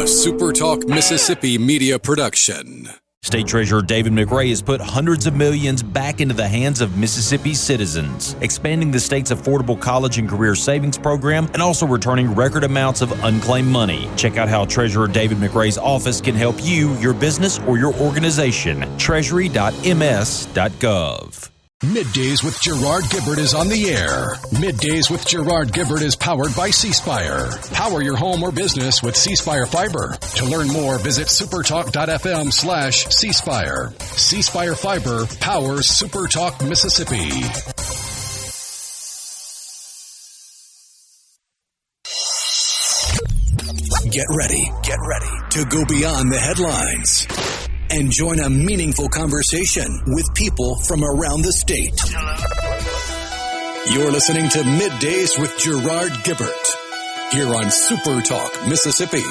SuperTalk Mississippi media production. State Treasurer David McRae has put hundreds of millions back into the hands of Mississippi's citizens, expanding the state's affordable college and career savings program and also returning record amounts of unclaimed money. Check out how Treasurer David McRae's office can help you, your business, or your organization. Treasury.ms.gov. MidDays with Gerard Gibert is on the air. MidDays with Gerard Gibert is powered by C-Spire. Power your home or business with C-Spire Fiber. To learn more, visit supertalk.fm/C-Spire. C-Spire Fiber powers SuperTalk Mississippi. Get ready to go beyond the headlines and join a meaningful conversation with people from around the state. You're listening to MidDays with Gerard Gibert here on SuperTalk Mississippi.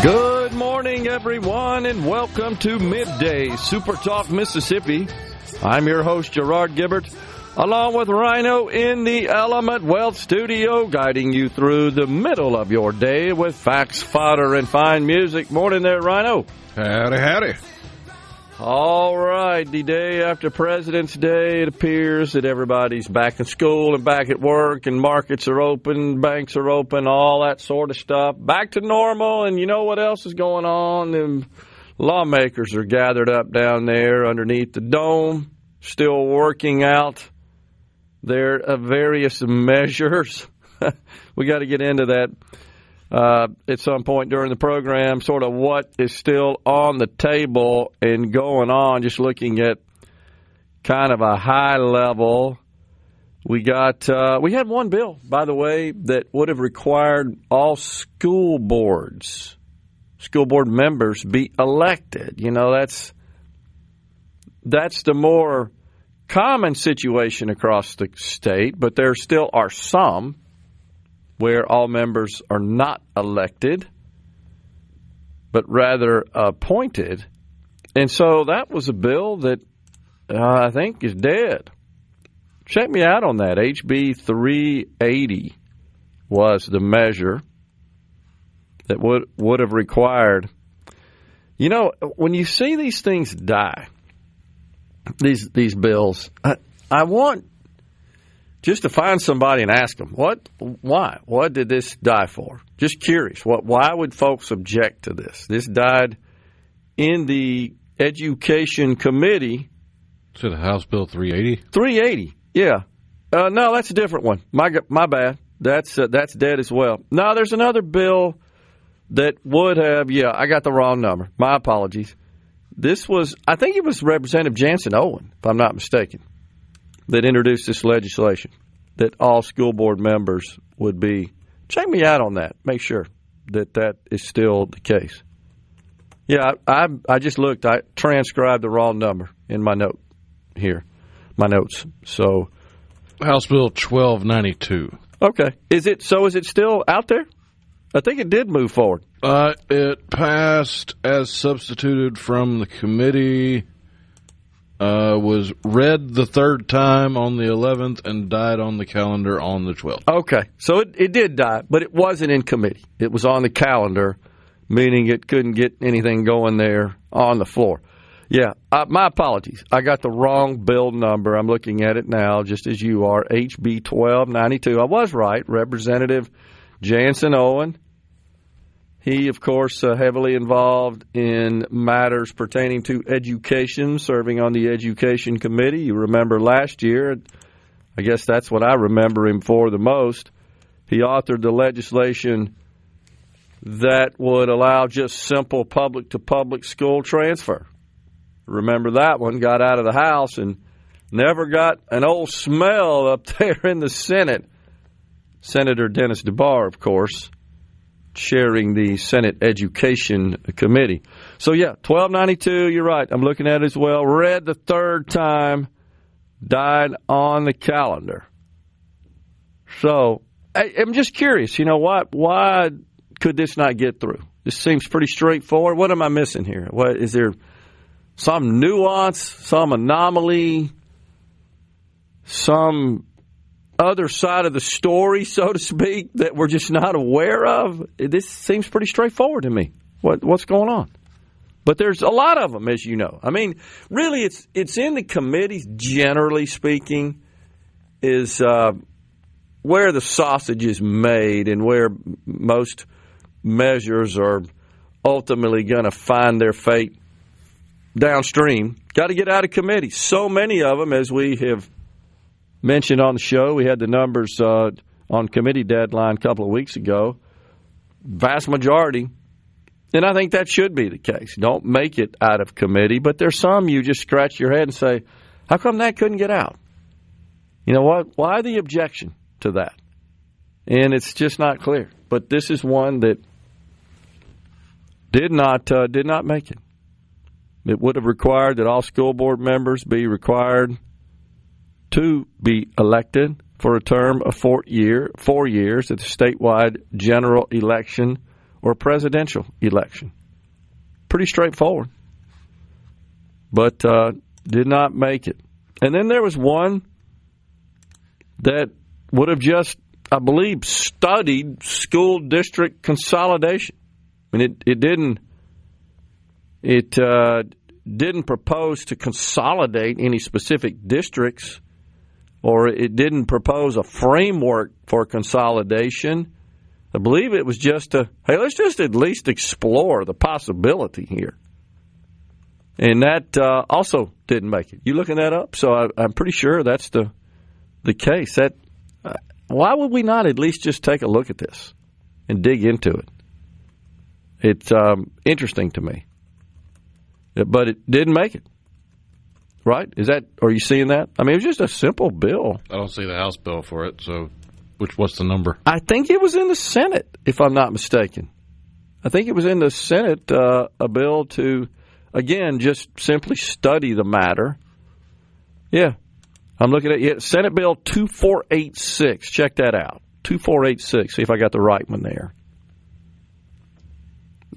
Good morning, everyone, and welcome to Midday SuperTalk Mississippi. I'm your host, Gerard Gibert, along with Rhino in the Element Wealth Studio, guiding you through the middle of your day with facts, fodder, and fine music. Morning there, Rhino. Howdy, howdy. All right, the day after President's Day, it appears that everybody's back in school and back at work, and markets are open, banks are open, all that sort of stuff. Back to normal, and you know what else is going on? And lawmakers are gathered up down there underneath the dome, still working out their various measures. We got to get into that at some point during the program, sort of what is still on the table and going on, just looking at kind of a high level. We had one bill, by the way, that would have required all school board members be elected. You know, that's the more common situation across the state, but there still are some where all members are not elected, but rather appointed. And so that was a bill that I think is dead. Check me out on that. HB 380 was the measure that would have required. You know, when you see these things die, these bills, I want just to find somebody and ask them, why? What did this die for? Just curious. Why would folks object to this? This died in the Education Committee. Is it House Bill 380? 380, yeah. No, that's a different one. My bad. That's dead as well. No, there's another bill that would have, I got the wrong number. My apologies. I think it was Representative Jansen Owen, if I'm not mistaken, that introduced this legislation that all school board members would be. Check me out on that. Make sure that is still the case. Yeah, I just looked. I transcribed the wrong number in my note here, my notes. So, House Bill 1292. Okay. Is it still out there? I think it did move forward. It passed as substituted from the committee. Was read the third time on the 11th and died on the calendar on the 12th. Okay. So it did die, but it wasn't in committee. It was on the calendar, meaning it couldn't get anything going there on the floor. Yeah, my apologies. I got the wrong bill number. I'm looking at it now, just as you are, HB 1292. I was right. Representative Jansen Owen. He, of course, heavily involved in matters pertaining to education, serving on the Education Committee. You remember last year, I guess that's what I remember him for the most. He authored the legislation that would allow just simple public-to-public school transfer. Remember that one, got out of the House and never got an old smell up there in the Senate. Senator Dennis DeBar, of course, chairing the Senate Education Committee. So, 1292, you're right. I'm looking at it as well. Read the third time, died on the calendar. So I'm just curious, why could this not get through? This seems pretty straightforward. What am I missing here? What is there? Some nuance, some anomaly, some other side of the story, so to speak, that we're just not aware of? This seems pretty straightforward to me. What's going on? But there's a lot of them, as you know. I mean, really, it's in the committees, generally speaking, is where the sausage is made and where most measures are ultimately going to find their fate downstream. Got to get out of committee. So many of them, as we have mentioned on the show, we had the numbers on committee deadline a couple of weeks ago. Vast majority, and I think that should be the case. Don't make it out of committee, but there's some you just scratch your head and say, how come that couldn't get out? You know what? Why the objection to that? And it's just not clear. But this is one that did not make it. It would have required that all school board members be required to be elected for a term of 4 years at the statewide general election or presidential election. Pretty straightforward. But did not make it. And then there was one that would have just, I believe, studied school district consolidation. I mean, it didn't propose to consolidate any specific districts, or it didn't propose a framework for consolidation. I believe it was just hey, let's just at least explore the possibility here. And that also didn't make it. You looking that up? So I'm pretty sure that's the case. Why would we not at least just take a look at this and dig into it? It's interesting to me. But it didn't make it. Right? Are you seeing that? I mean, it was just a simple bill. I don't see the House bill for it, so what's the number? I think it was in the Senate, if I'm not mistaken. I think it was in the Senate, a bill to, again, just simply study the matter. Yeah. I'm looking at Senate Bill 2486. Check that out. 2486. See if I got the right one there.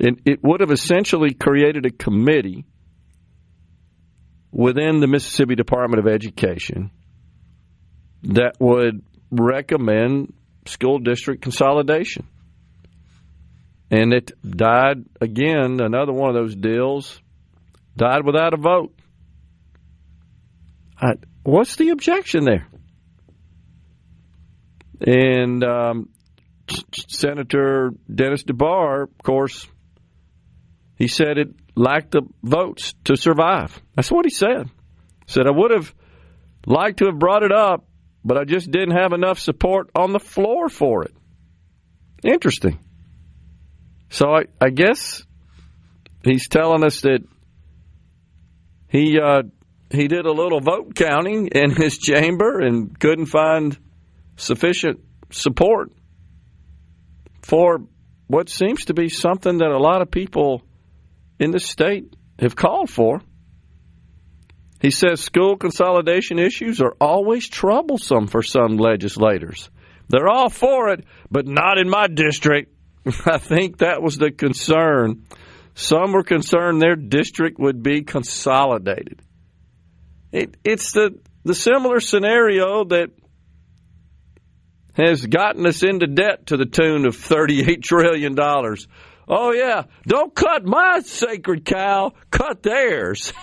It would have essentially created a committee within the Mississippi Department of Education that would recommend school district consolidation. And it died, again, another one of those deals, died without a vote. What's the objection there? And Senator Dennis DeBar, of course, he said it lacked the votes to survive. That's what he said. He said, I would have liked to have brought it up, but I just didn't have enough support on the floor for it. Interesting. So I guess he's telling us that he did a little vote counting in his chamber and couldn't find sufficient support for what seems to be something that a lot of people in the state have called for. He says school consolidation issues are always troublesome for some legislators. They're all for it, but not in my district. I think that was the concern. Some were concerned their district would be consolidated. It's the similar scenario that has gotten us into debt to the tune of $38 trillion. Oh, yeah, don't cut my sacred cow, cut theirs.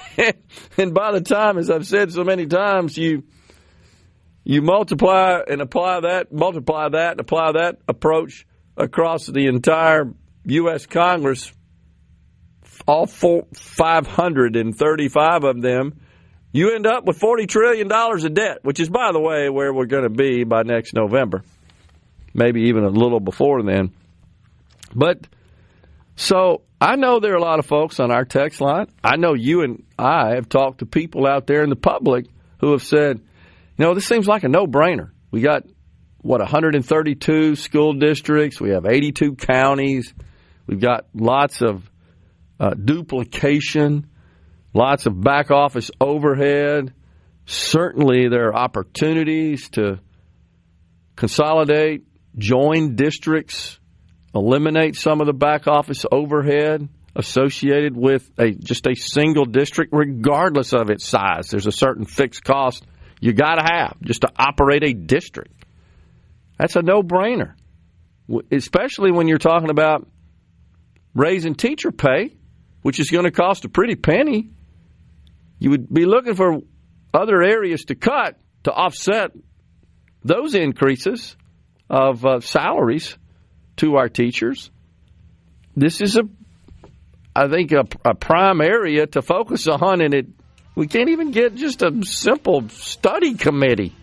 And by the time, as I've said so many times, you multiply and apply that approach across the entire U.S. Congress, all 535 of them, you end up with $40 trillion of debt, which is, by the way, where we're going to be by next November, maybe even a little before then. But so I know there are a lot of folks on our text line. I know you and I have talked to people out there in the public who have said, this seems like a no-brainer. We got, 132 school districts. We have 82 counties. We've got lots of duplication, lots of back office overhead. Certainly there are opportunities to consolidate, join districts, eliminate some of the back office overhead associated with just a single district, regardless of its size. There's a certain fixed cost you got to have just to operate a district. That's a no-brainer, especially when you're talking about raising teacher pay, which is going to cost a pretty penny. You would be looking for other areas to cut to offset those increases of salaries to our teachers. This is, I think, a prime area to focus on, and we can't even get just a simple study committee.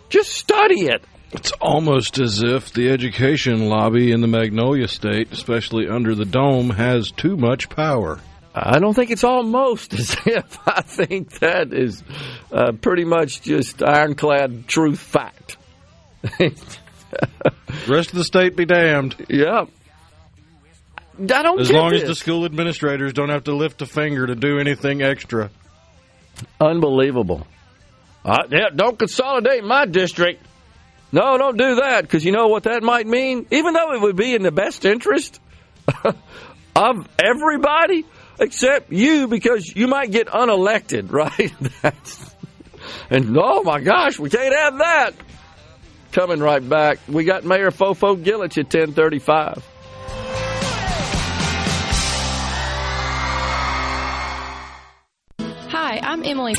Just study it. It's almost as if the education lobby in the Magnolia State, especially under the dome, has too much power. I don't think it's almost as if. I think that is pretty much just ironclad truth fact. Rest of the state be damned. Yeah. I don't as get long this. as the school administrators don't have to lift a finger to do anything extra. Unbelievable. Don't consolidate my district. No, don't do that, because you know what that might mean? Even though it would be in the best interest of everybody except you, because you might get unelected, right? And oh my gosh, we can't have that. Coming right back, we got Mayor Fofo Gillich at 10:35. Hi, I'm Emily.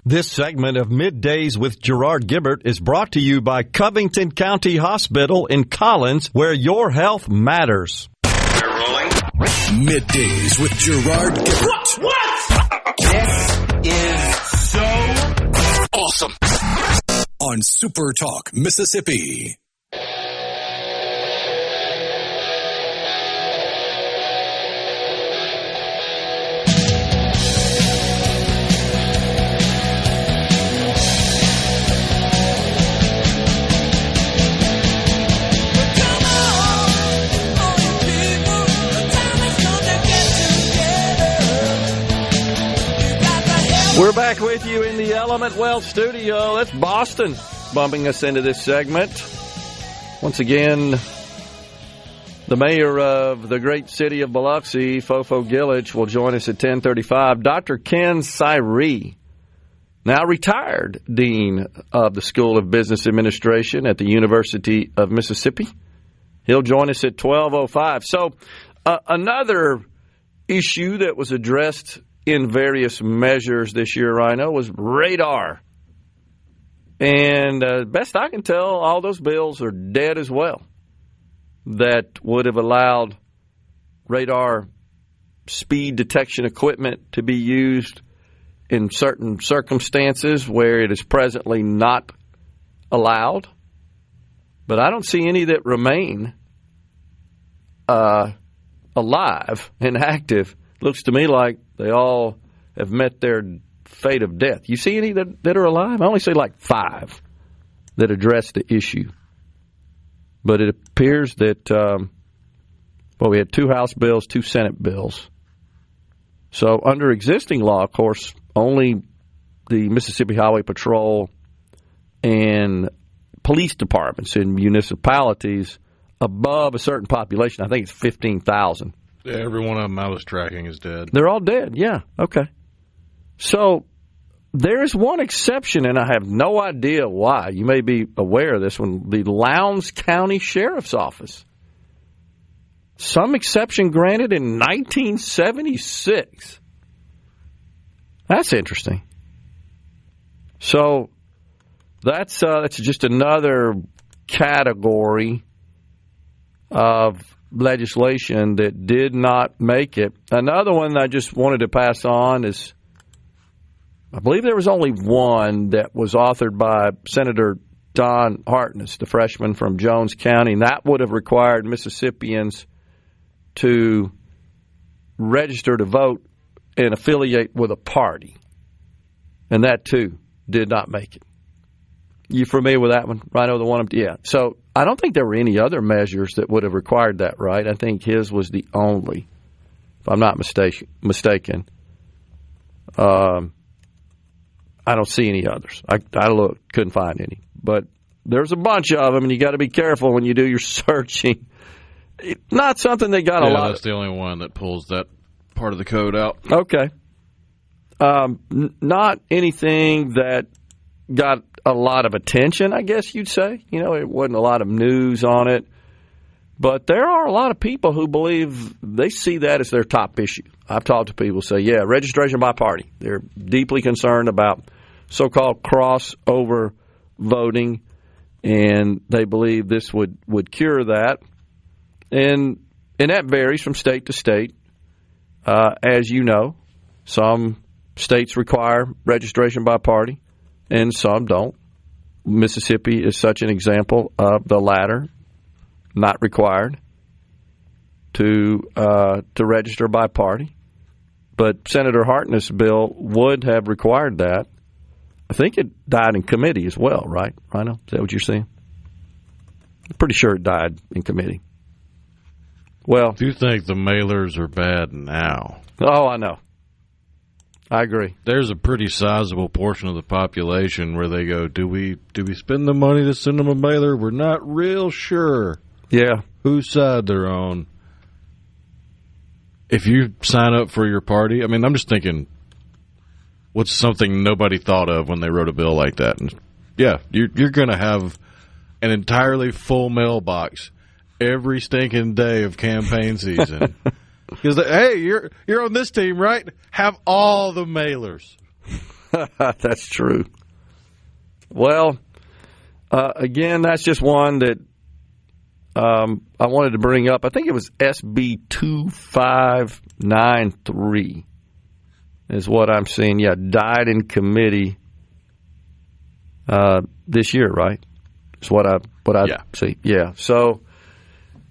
This segment of Middays with Gerard Gibert is brought to you by Covington County Hospital in Collins, where your health matters. They're rolling. Middays with Gerard Gibert. What? This is so Awesome. On SuperTalk, Mississippi. We're back with you in the Element Wealth studio. That's Boston bumping us into this segment. Once again, the mayor of the great city of Biloxi, Fofo Gillich, will join us at 10:35. Dr. Ken Cyree, now retired dean of the School of Business Administration at the University of Mississippi. He'll join us at 12:05. So another issue that was addressed in various measures this year, Rhino, was radar. And best I can tell, all those bills are dead as well. That would have allowed radar speed detection equipment to be used in certain circumstances where it is presently not allowed. But I don't see any that remain alive and active. Looks to me like they all have met their fate of death. You see any that are alive? I only see like 5 that address the issue. But it appears that, we had 2 House bills, 2 Senate bills. So under existing law, of course, only the Mississippi Highway Patrol and police departments in municipalities above a certain population, I think it's 15,000. Yeah, every one of them I was tracking is dead. They're all dead, yeah, okay. So there is one exception, and I have no idea why. You may be aware of this one, the Lowndes County Sheriff's Office. Some exception granted in 1976. That's interesting. So that's just another category of legislation that did not make it. Another one I just wanted to pass on is, I believe there was only one that was authored by Senator Don Hartness, the freshman from Jones County, and that would have required Mississippians to register to vote and affiliate with a party. And that, too, did not make it. You familiar with that one? Rhino, the one? Yeah. So I don't think there were any other measures that would have required that, right? I think his was the only, if I'm not mistaken. I don't see any others. I looked, couldn't find any. But there's a bunch of them, and you got to be careful when you do your searching. Not something they got a lot. That's the only one that pulls that part of the code out. Okay. Not anything that got a lot of attention, I guess you'd say. It wasn't a lot of news on it. But there are a lot of people who believe they see that as their top issue. I've talked to people who say, yeah, registration by party. They're deeply concerned about so-called crossover voting, and they believe this would cure that. And that varies from state to state. As you know, some states require registration by party, and some don't. Mississippi is such an example of the latter. Not required to register by party. But Senator Hartnett's bill would have required that. I think it died in committee as well, right, Rhino? Is that what you're saying? I'm pretty sure it died in committee. Well, do you think the mailers are bad now? Oh, I know. I agree. There's a pretty sizable portion of the population where they go, do we spend the money to send them a mailer? We're not real sure. Yeah. Whose side they're on. If you sign up for your party, I mean, I'm just thinking, what's something nobody thought of when they wrote a bill like that? And yeah, you're going to have an entirely full mailbox every stinking day of campaign season. Because, hey, you're on this team, right? Have all the mailers. That's true. Well, again, that's just one that I wanted to bring up. I think it was SB 2593 is what I'm seeing. Yeah, died in committee this year, right? Is what I see. Yeah. So,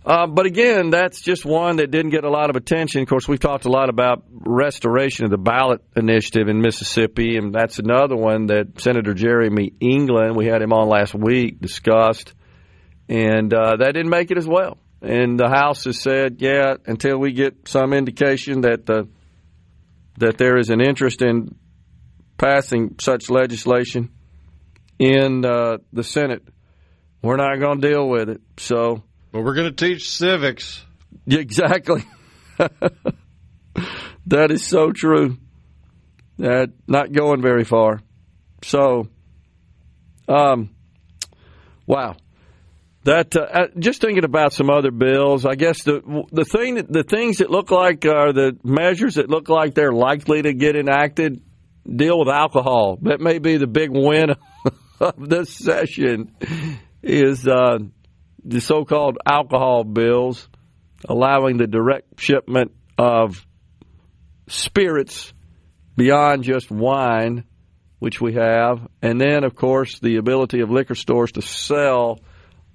but again, that's just one that didn't get a lot of attention. Of course, we've talked a lot about restoration of the ballot initiative in Mississippi, and that's another one that Senator Jeremy England, we had him on last week, discussed. And that didn't make it as well. And the House has said, yeah, until we get some indication that there is an interest in passing such legislation in the Senate, we're not going to deal with it. So, but we're going to teach civics. Exactly. That is so true. Not going very far. So, wow. That just thinking about some other bills, I guess the things that look like are the measures that look like they're likely to get enacted deal with alcohol. That may be the big win of this session is the so-called alcohol bills, allowing the direct shipment of spirits beyond just wine, which we have, and then, of course, the ability of liquor stores to sell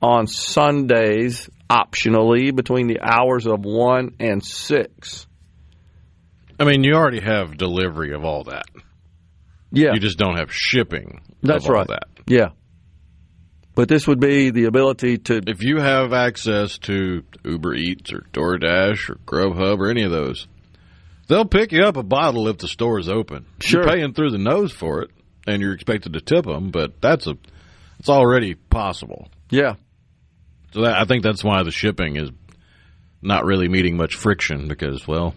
on Sundays, optionally, between the hours of 1 and 6. I mean, you already have delivery of all that. Yeah. You just don't have shipping That's of all right. that. Yeah. But this would be the ability to... If you have access to Uber Eats or DoorDash or Grubhub or any of those, they'll pick you up a bottle if the store is open. Sure. You're paying through the nose for it, and you're expected to tip them, but it's already possible. Yeah. So I think that's why the shipping is not really meeting much friction because, well,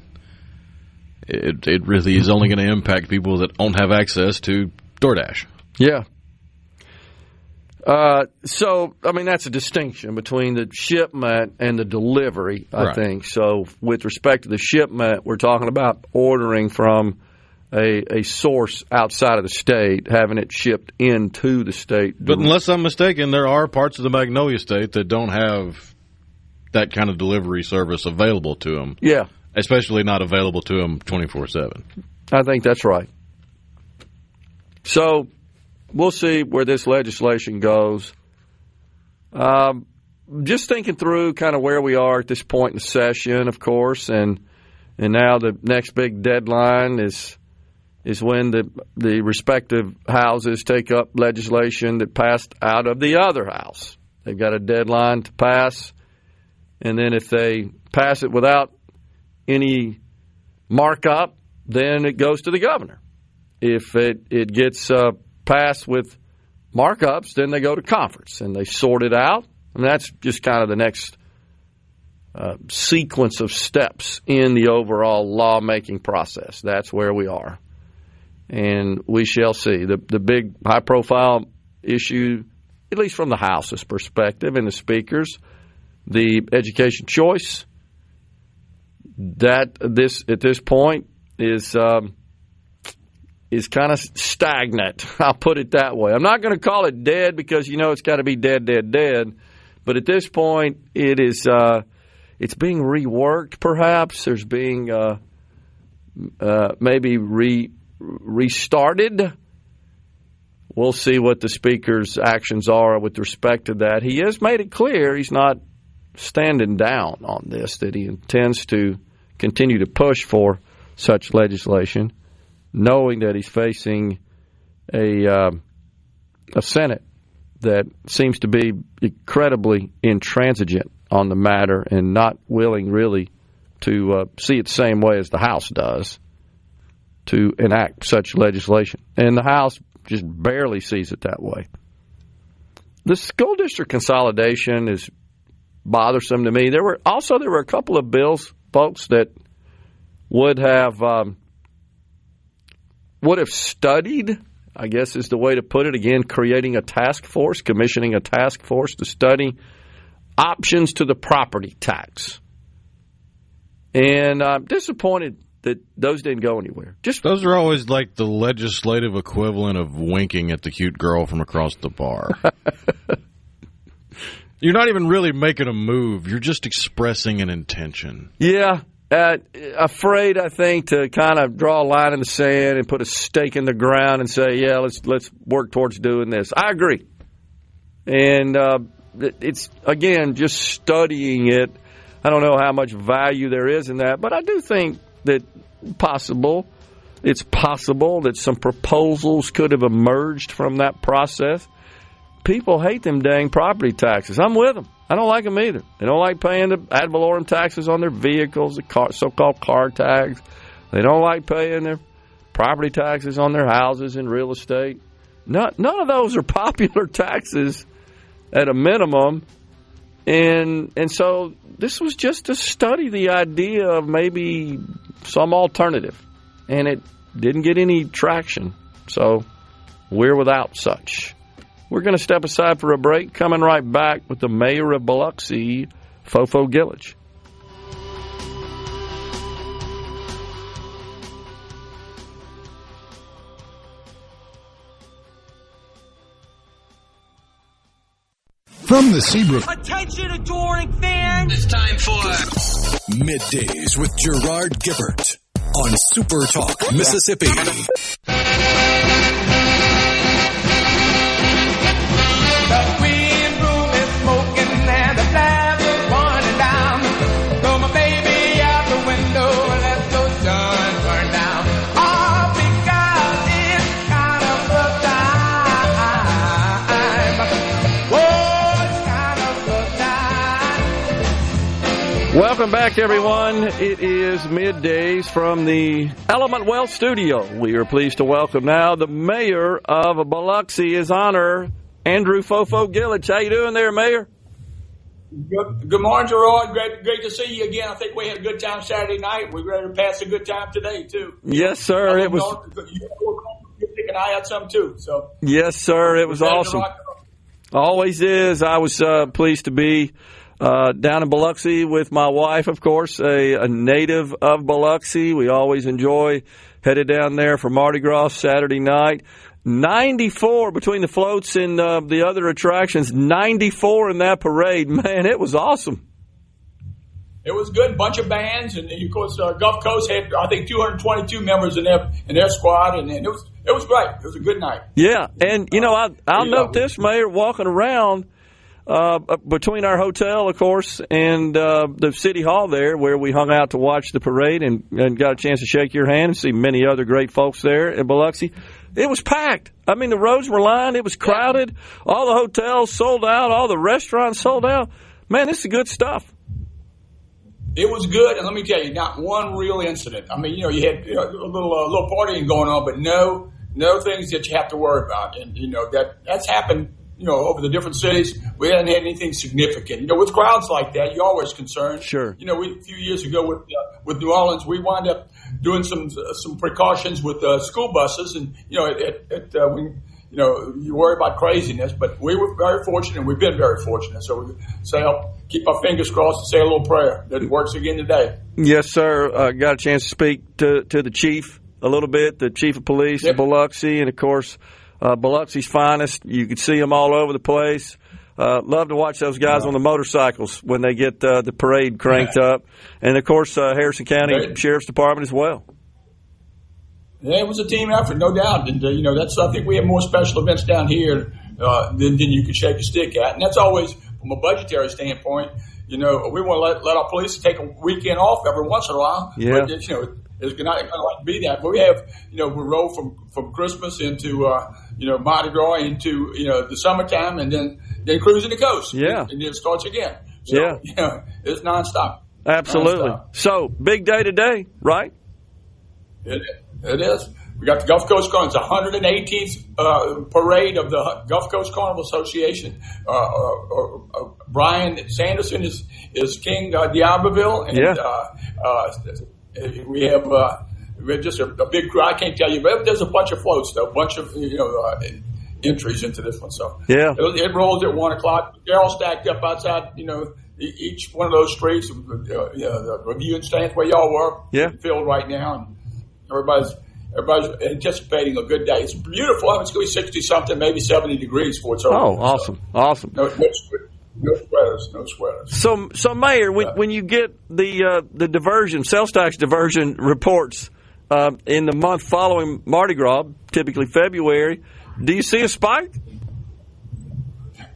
it really is only going to impact people that don't have access to DoorDash. Yeah. So, I mean, that's a distinction between the shipment and the delivery, I think. So, with respect to the shipment, we're talking about ordering from a source outside of the state, having it shipped into the state. But unless I'm mistaken, there are parts of the Magnolia State that don't have that kind of delivery service available to them. Yeah. Especially not available to them 24/7. I think that's right. So we'll see where this legislation goes. Just thinking through kind of where we are at this point in the session, of course, and now the next big deadline is when the respective houses take up legislation that passed out of the other house. They've got a deadline to pass, and then if they pass it without any markup, then it goes to the governor. If it gets passed with markups, then they go to conference and they sort it out. And that's just kind of the next sequence of steps in the overall lawmaking process. That's where we are. And we shall see. The big high-profile issue, at least from the House's perspective and the Speaker's, the education choice, that at this point is kind of stagnant. I'll put it that way. I'm not going to call it dead because it's got to be dead. But at this point, it is it's being reworked. Perhaps there's being maybe restarted. We'll see what the Speaker's actions are with respect to that. He has made it clear he's not standing down on this, that he intends to continue to push for such legislation, knowing that he's facing a Senate that seems to be incredibly intransigent on the matter and not willing really to see it the same way as the House does to enact such legislation. And the House just barely sees it that way. The school district consolidation is bothersome to me. There were a couple of bills, folks, that would have studied, I guess is the way to put it, again, creating a task force, commissioning a task force to study options to the property tax. And I'm disappointed that those didn't go anywhere. Those are always like the legislative equivalent of winking at the cute girl from across the bar. You're not even really making a move. You're just expressing an intention. Yeah. Afraid, I think, to kind of draw a line in the sand and put a stake in the ground and say, yeah, let's work towards doing this. I agree. And it's, again, just studying it. I don't know how much value there is in that, but I do think that it's possible that some proposals could have emerged from that process. People hate them dang property taxes. I'm with them. I don't like them either. They don't like paying the ad valorem taxes on their vehicles, the so-called car tags. They don't like paying their property taxes on their houses and real estate. None of those are popular taxes at a minimum. And so this was just to study the idea of maybe some alternative. And it didn't get any traction. So we're without such. We're going to step aside for a break. Coming right back with the mayor of Biloxi, Fofo Gillich. From the Seabrook. Attention, adoring fans! It's time for Middays with Gerard Gibert on SuperTalk, Mississippi. The green room is smoking and the flames are burning down. Throw my baby out the window and let those sun burn down. All because it's kind of the time. Oh, it's kind of the time. Welcome back, everyone. It is Middays from the Element Wealth Studio. We are pleased to welcome now the mayor of Biloxi, His Honor Andrew Fofo Gillich. How you doing there, Mayor? Good morning, Gerard. Great to see you again. I think we had a good time Saturday night. We're ready to pass a good time today, too. Yes, sir. It was. You think I had some, too. So. Yes, sir. It was awesome. Always is. I was pleased to be down in Biloxi with my wife, of course, a native of Biloxi. We always enjoy headed down there for Mardi Gras Saturday night. 94 between the floats and the other attractions. 94 in that parade. Man, it was awesome. It was good. Bunch of bands, and of course, Gulf Coast had, I think, 222 members in their squad, and it was great. It was a good night. Yeah, and I'll note this, Mayor, walking around between our hotel, of course, and the city hall there, where we hung out to watch the parade and got a chance to shake your hand and see many other great folks there in Biloxi. It was packed. I mean, the roads were lined. It was crowded. All the hotels sold out. All the restaurants sold out. Man, this is good stuff. It was good, and let me tell you, not one real incident. I mean, you had a little partying going on, but no things that you have to worry about. And that's happened, over the different cities. We hadn't had anything significant. With crowds like that, you're always concerned. Sure. A few years ago with New Orleans, we wound up doing some precautions with school buses, and you worry about craziness, but we were very fortunate, and we've been very fortunate. So we say, keep our fingers crossed and say a little prayer that it works again today. Yes, sir. Got a chance to speak to the chief a little bit, the chief of police of Biloxi, and, of course, Biloxi's finest. You can see them all over the place. Love to watch those guys on the motorcycles when they get the parade cranked up. And, of course, Harrison County Sheriff's Department as well. Yeah, it was a team effort, no doubt. And, I think we have more special events down here than you can shake a stick at. And that's always, from a budgetary standpoint, we want to let our police take a weekend off every once in a while. Yeah. But, it's not going to be that. But we have, we roll from Christmas into, Mardi Gras into, the summertime, and then cruising the coast. Yeah. And then it starts again. So, it's nonstop. Absolutely. Nonstop. So, big day today, right? It is. We got the Gulf Coast Carnival. It's the 118th parade of the Gulf Coast Carnival Association. Brian Sanderson is King D'Iberville, and we have just a big crew. I can't tell you, but there's a bunch of floats, though, a bunch of entries into this one. So it rolls at 1 o'clock. They're all stacked up outside. Each one of those streets, the reviewing stands where y'all were, filled right now. And Everybody's anticipating a good day. It's beautiful. It's going to be 60-something, maybe 70 degrees before it's over. Oh, awesome. So, awesome. No sweaters. So Mayor, when you get the diversion, sales tax diversion reports in the month following Mardi Gras, typically February, do you see a spike?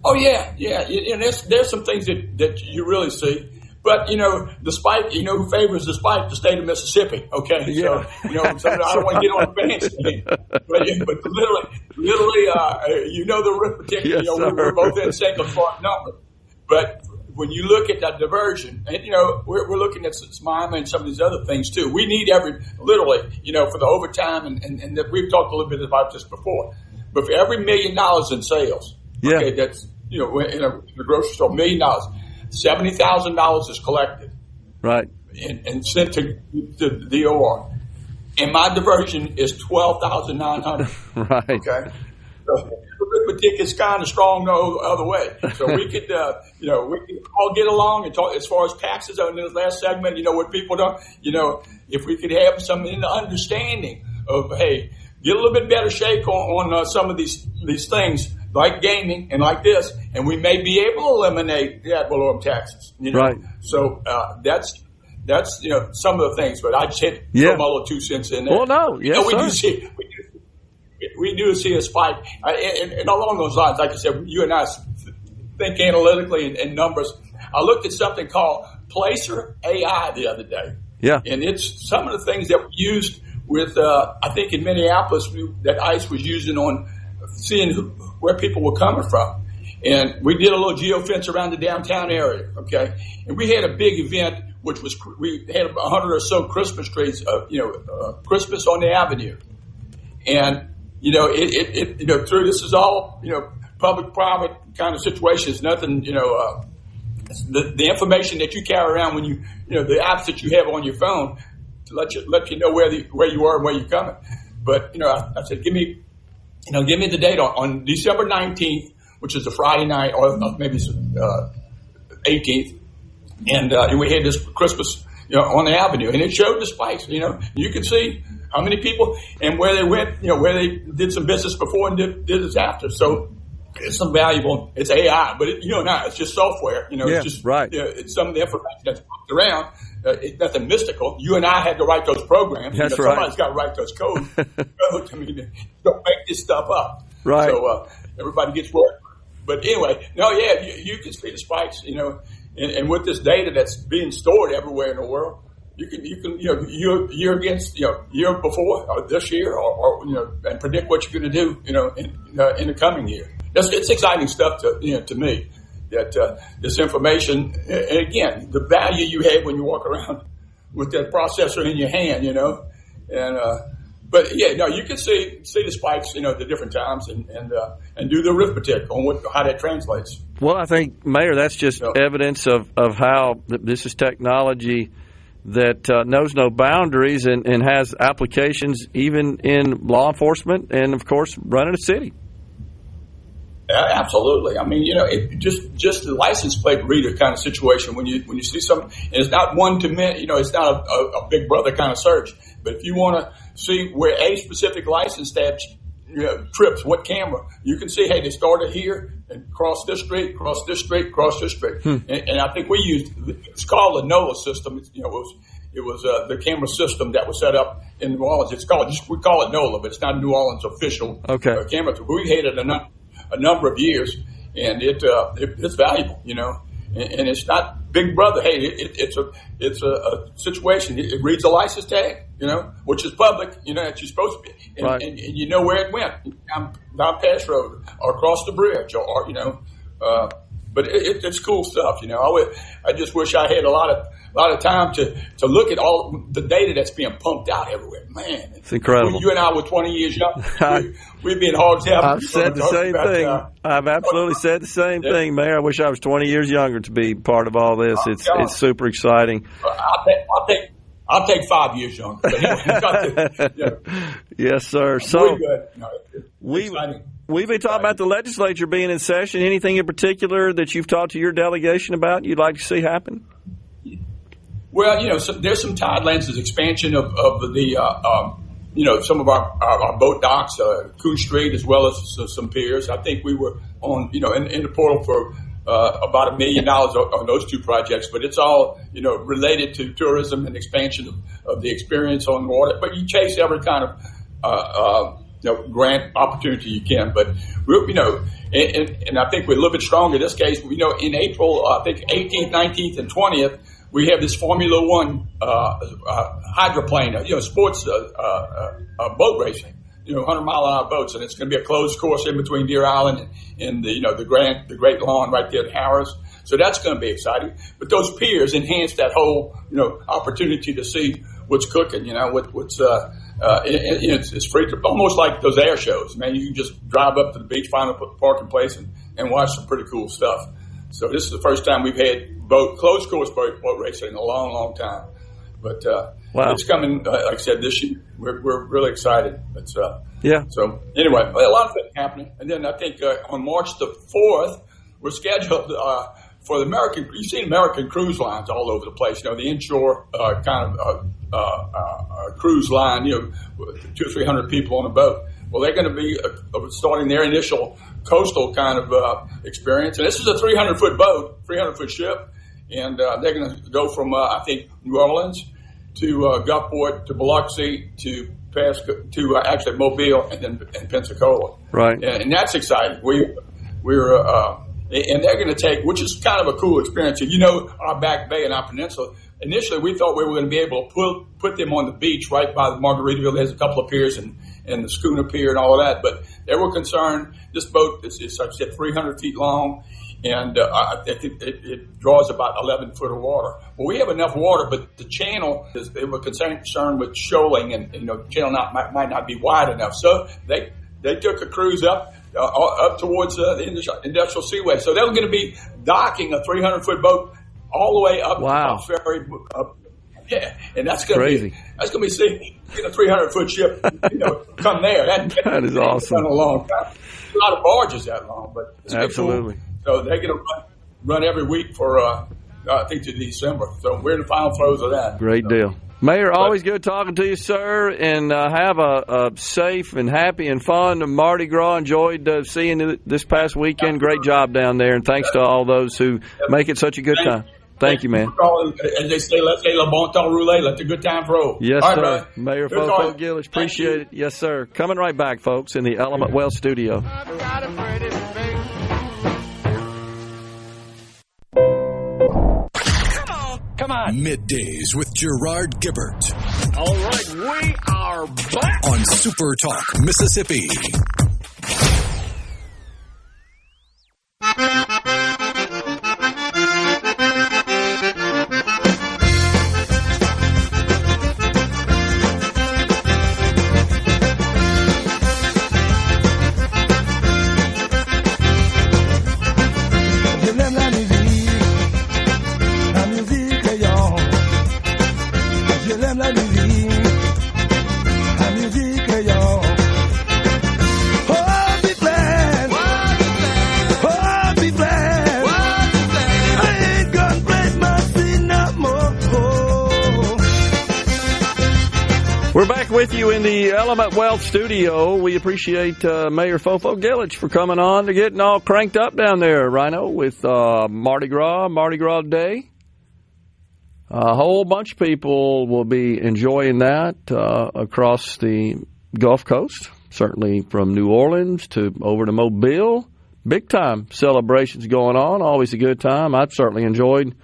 Oh, yeah. And there's some things that you really see. But, the spike, who favors the spike? The state of Mississippi, okay? Yeah. So, I don't want to get on the fancy, but literally, the arithmetic, yes, we're both in sync of part number. But when you look at that diversion, and, we're looking at Miami and some of these other things, too. We need literally, for the overtime, and we've talked a little bit about this before, but for every $1 million in sales, okay, that's, in a grocery store, $1 million, $70,000 is collected, right, and sent to the OR, and my diversion is $12,900. Right. Okay, so arithmetic is kind of strong the other way. So we could, we can all get along and talk as far as taxes. On this last segment, what people don't, if we could have some understanding of, hey, get a little bit better shake on some of these things, like gaming and like this, and we may be able to eliminate the ad valorem taxes. Right. So that's some of the things. But I just had to throw my little 2 cents in there. Well, no, yes, we do see a spike, and along those lines, like I said, you and I think analytically in numbers. I looked at something called Placer AI the other day. Yeah. And it's some of the things that we used with, I think in Minneapolis, that ICE was using on seeing where people were coming from. And we did a little geofence around the downtown area, okay? And we had a big event, which was, we had 100 or so Christmas trees, Christmas on the avenue. And, through this is all, public-private kind of situations, nothing, the information that you carry around when the apps that you have on your phone to let you know where you are and where you're coming. But, I said, give me the date on December 19th, which is a Friday night, or maybe 18th, and we had this Christmas, on the avenue, and it showed the spikes. You could see how many people and where they went, where they did some business before and did this after. So it's some valuable. It's AI, but it's just software. It's just right. It's some of the information that's walked around. It's nothing mystical. You and I had to write those programs. That's right. Somebody's got to write those codes. Don't make this stuff up. Right. So everybody gets work. But anyway, you can see the spikes. And with this data that's being stored everywhere in the world, you can year against year before or this year or and predict what you're going to do in the coming year. It's exciting stuff to me. that this information, and again, the value you have when you walk around with that processor in your hand, but yeah, no, you can see the spikes, the different times, and do the arithmetic on how that translates. Well, I think, Mayor, that's just evidence of how this is technology that knows no boundaries and has applications even in law enforcement and, of course, running a city. Absolutely. I mean, just the license plate reader kind of situation when you see something, and it's not one to many, it's not a Big Brother kind of search. But if you want to see where a specific license tab trips, what camera, you can see, hey, they started here and cross this street, cross this street, cross this street. And I think we used, it's called the NOLA system. It was the camera system that was set up in New Orleans. We call it NOLA, but it's not New Orleans official camera. We had it a number of years, and it's valuable, and it's not Big Brother. Hey, it's a situation. It reads a license tag, which is public, that you're supposed to be, and you know where it went down Pass Road or across the bridge, or but it's cool stuff, I just wish I had a lot of time to look at all the data that's being pumped out everywhere. Man, it's incredible. You and I were 20 years young. We'd be in hogs heaven. I've said the same thing. I've absolutely said the same thing, Mayor. I wish I was 20 years younger to be part of all this. It's super exciting. I'll take 5 years younger. But anyway, yes, sir. So we've been talking about the legislature being in session. Anything in particular that you've talked to your delegation about you'd like to see happen? Well, there's some Todd Lance's expansion of the some of our boat docks, Coon Street, as well as some piers. I think we were on, in the portal for about $1 million on those two projects, but it's all, related to tourism and expansion of the experience on water. But you chase every kind of grant opportunity you can. But and I think we're a little bit stronger in this case. In April, I think 18th, 19th, and 20th. We have this Formula One hydroplane, sports boat racing, 100-mile-an-hour boats, and it's going to be a closed course in between Deer Island and the Great Lawn right there at Harris. So that's going to be exciting. But those piers enhance that whole opportunity to see what's cooking. It's free, almost like those air shows. Man, you can just drive up to the beach, find a parking place, and watch some pretty cool stuff. So this is the first time we've had closed course boat racing in a long, long time. But it's coming, like I said, this year. We're really excited. So anyway, a lot of things happening. And then I think on March the 4th, we're scheduled for the American. You've seen American cruise lines all over the place. The inshore kind of cruise line. 200 or 300 people on a boat. Well, they're going to be starting their initial coastal kind of experience. And this is a 300-foot boat, 300-foot ship. And they're going to go from, I think, New Orleans to Gulfport to Biloxi to actually Mobile and Pensacola. Right. And that's exciting. And they're going to take, which is kind of a cool experience. Our Back Bay and our peninsula. Initially, we thought we were going to be able to put them on the beach right by the Margaritaville. There's a couple of piers and the schooner pier and all of that. But they were concerned. This boat is, like I said, 300 feet long, and it draws about 11 foot of water. Well, we have enough water, but the channel, they were concerned with shoaling, and the channel might not be wide enough. So they took a cruise up towards the industrial seaway. So they're going to be docking a 300-foot boat all the way up to the ferry. Yeah, and that's going to be seeing a 300-foot ship, come there. That is awesome. Been a long time. A lot of barges that long, but it's absolutely. Cool. So they're going to run every week for I think to December. So we're in the final throes of that. Great deal. Mayor, always good talking to you, sir, and have a safe and happy and fun Mardi Gras. Enjoyed seeing you this past weekend. Great job down there, and thanks to all those who make it such a good time. Thank you, man. As they say, let's say le bon temps roulé, let the good times roll. Yes, all right, sir. Mayor Fofo Gillich, appreciate it. Yes, sir. Coming right back, folks, in the Element Well studio. Come on. Middays with Gerard Gibert. All right, we are back on SuperTalk, Mississippi. with you in the Element Wealth studio. We appreciate Mayor Fofo Gillich for coming on to getting all cranked up down there, Rhino, with Mardi Gras Day. A whole bunch of people will be enjoying that across the Gulf Coast, certainly from New Orleans to over to Mobile. Big time celebrations going on, always a good time. I've certainly enjoyed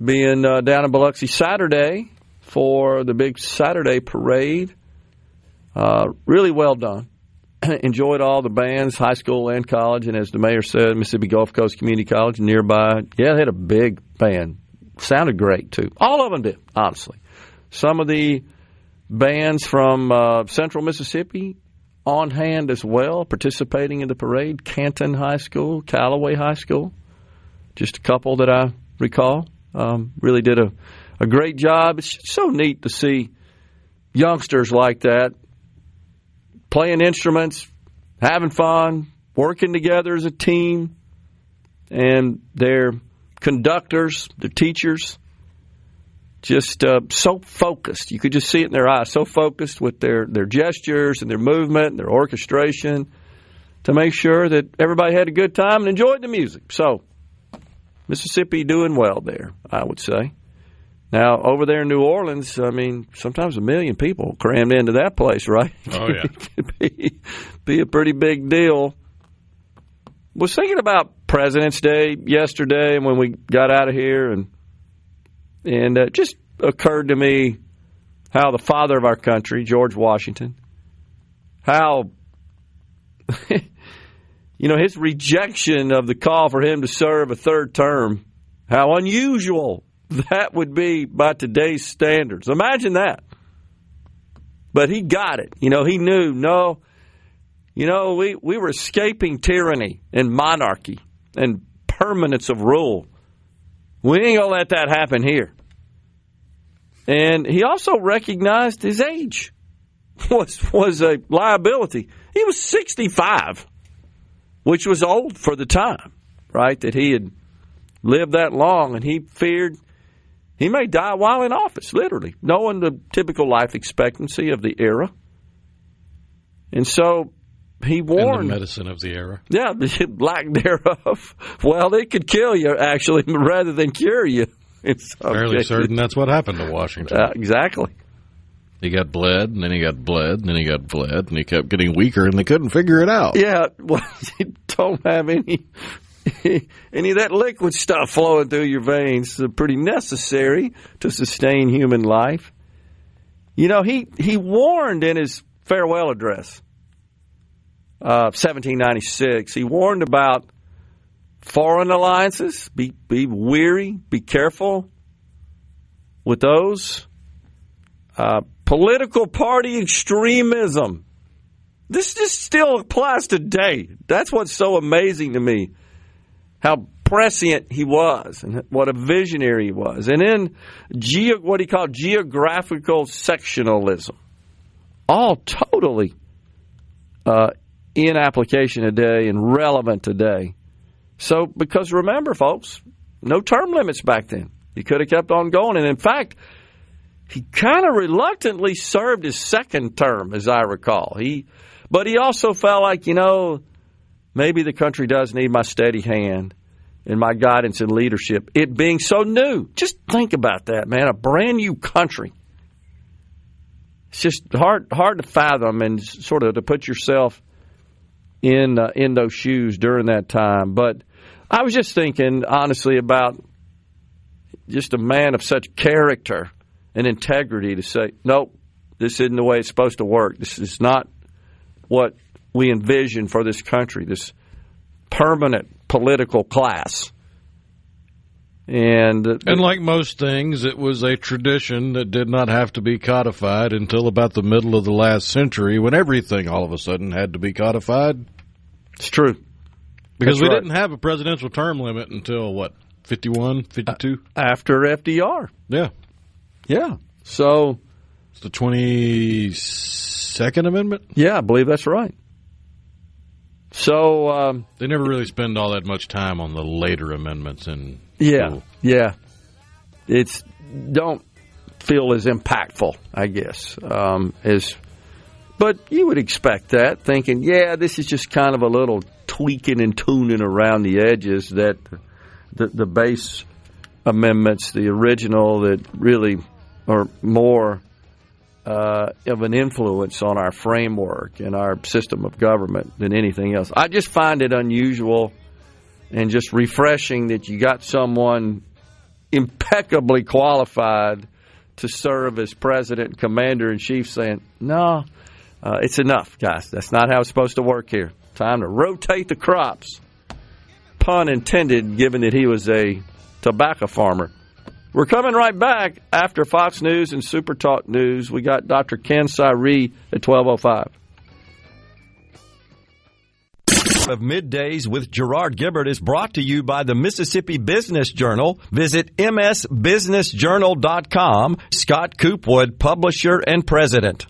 being down in Biloxi Saturday for the big Saturday parade. Really well done. Enjoyed all the bands, high school and college, and as the mayor said, Mississippi Gulf Coast Community College nearby. Yeah, they had a big band. Sounded great, too. All of them did, honestly. Some of the bands from Central Mississippi on hand as well, participating in the parade. Canton High School, Callaway High School, just a couple that I recall. Really did a great job. It's so neat to see youngsters like that playing instruments, having fun, working together as a team, and their conductors, their teachers, just so focused. You could just see it in their eyes, so focused with their gestures and their movement and their orchestration to make sure that everybody had a good time and enjoyed the music. So Mississippi doing well there, I would say. Now, over there in New Orleans, I mean, sometimes 1 million people crammed into that place, right? Oh, yeah. It could be a pretty big deal. Was thinking about President's Day yesterday when we got out of here, and it just occurred to me how the father of our country, George Washington, how, his rejection of the call for him to serve a third term, how unusual that would be by today's standards. Imagine that. But he got it. He knew, we were escaping tyranny and monarchy and permanence of rule. We ain't going to let that happen here. And he also recognized his age was a liability. He was 65, which was old for the time, right, that he had lived that long, and he feared he may die while in office, literally, knowing the typical life expectancy of the era. And so he warned. And the medicine of the era. Yeah, the lack thereof. Well, it could kill you, actually, rather than cure you. Fairly certain that's what happened to Washington. Exactly. He got bled, and then he got bled, and then he got bled, and he kept getting weaker, and they couldn't figure it out. Yeah, well, you don't have any of that liquid stuff flowing through your veins. It's pretty necessary to sustain human life. He warned in his farewell address, 1796, he warned about foreign alliances. Be wary, be careful with those. Political party extremism. This just still applies today. That's what's so amazing to me, how prescient he was and what a visionary he was. And then what he called geographical sectionalism. All totally in application today and relevant today. So, because remember, folks, no term limits back then. He could have kept on going. And in fact, he kind of reluctantly served his second term, as I recall. But he also felt like, maybe the country does need my steady hand and my guidance and leadership, it being so new. Just think about that, man, a brand new country. It's just hard to fathom and sort of to put yourself in those shoes during that time. But I was just thinking, honestly, about just a man of such character and integrity to say, nope, this isn't the way it's supposed to work. This is not what we envision for this country, this permanent political class. And like most things, it was a tradition that did not have to be codified until about the middle of the last century, when everything all of a sudden had to be codified. It's true. Because we didn't have a presidential term limit until, 51, 52? After FDR. Yeah. Yeah. So it's the 22nd Amendment? Yeah, I believe that's right. So they never really spend all that much time on the later amendments in Yeah, school. yeah. It's don't feel as impactful, I guess, but you would expect that, thinking, yeah, this is just kind of a little tweaking and tuning around the edges, that the base amendments, the original, that really are more of an influence on our framework and our system of government than anything else. I just find it unusual and just refreshing that you got someone impeccably qualified to serve as president and commander-in-chief saying, no, it's enough, guys. That's not how it's supposed to work here. Time to rotate the crops. Pun intended, given that he was a tobacco farmer. We're coming right back after Fox News and SuperTalk News. We got Dr. Ken Cyree at 12:05. Of Middays with Gerard Gibert is brought to you by the Mississippi Business Journal. Visit msbusinessjournal.com. Scott Coopwood, publisher and president.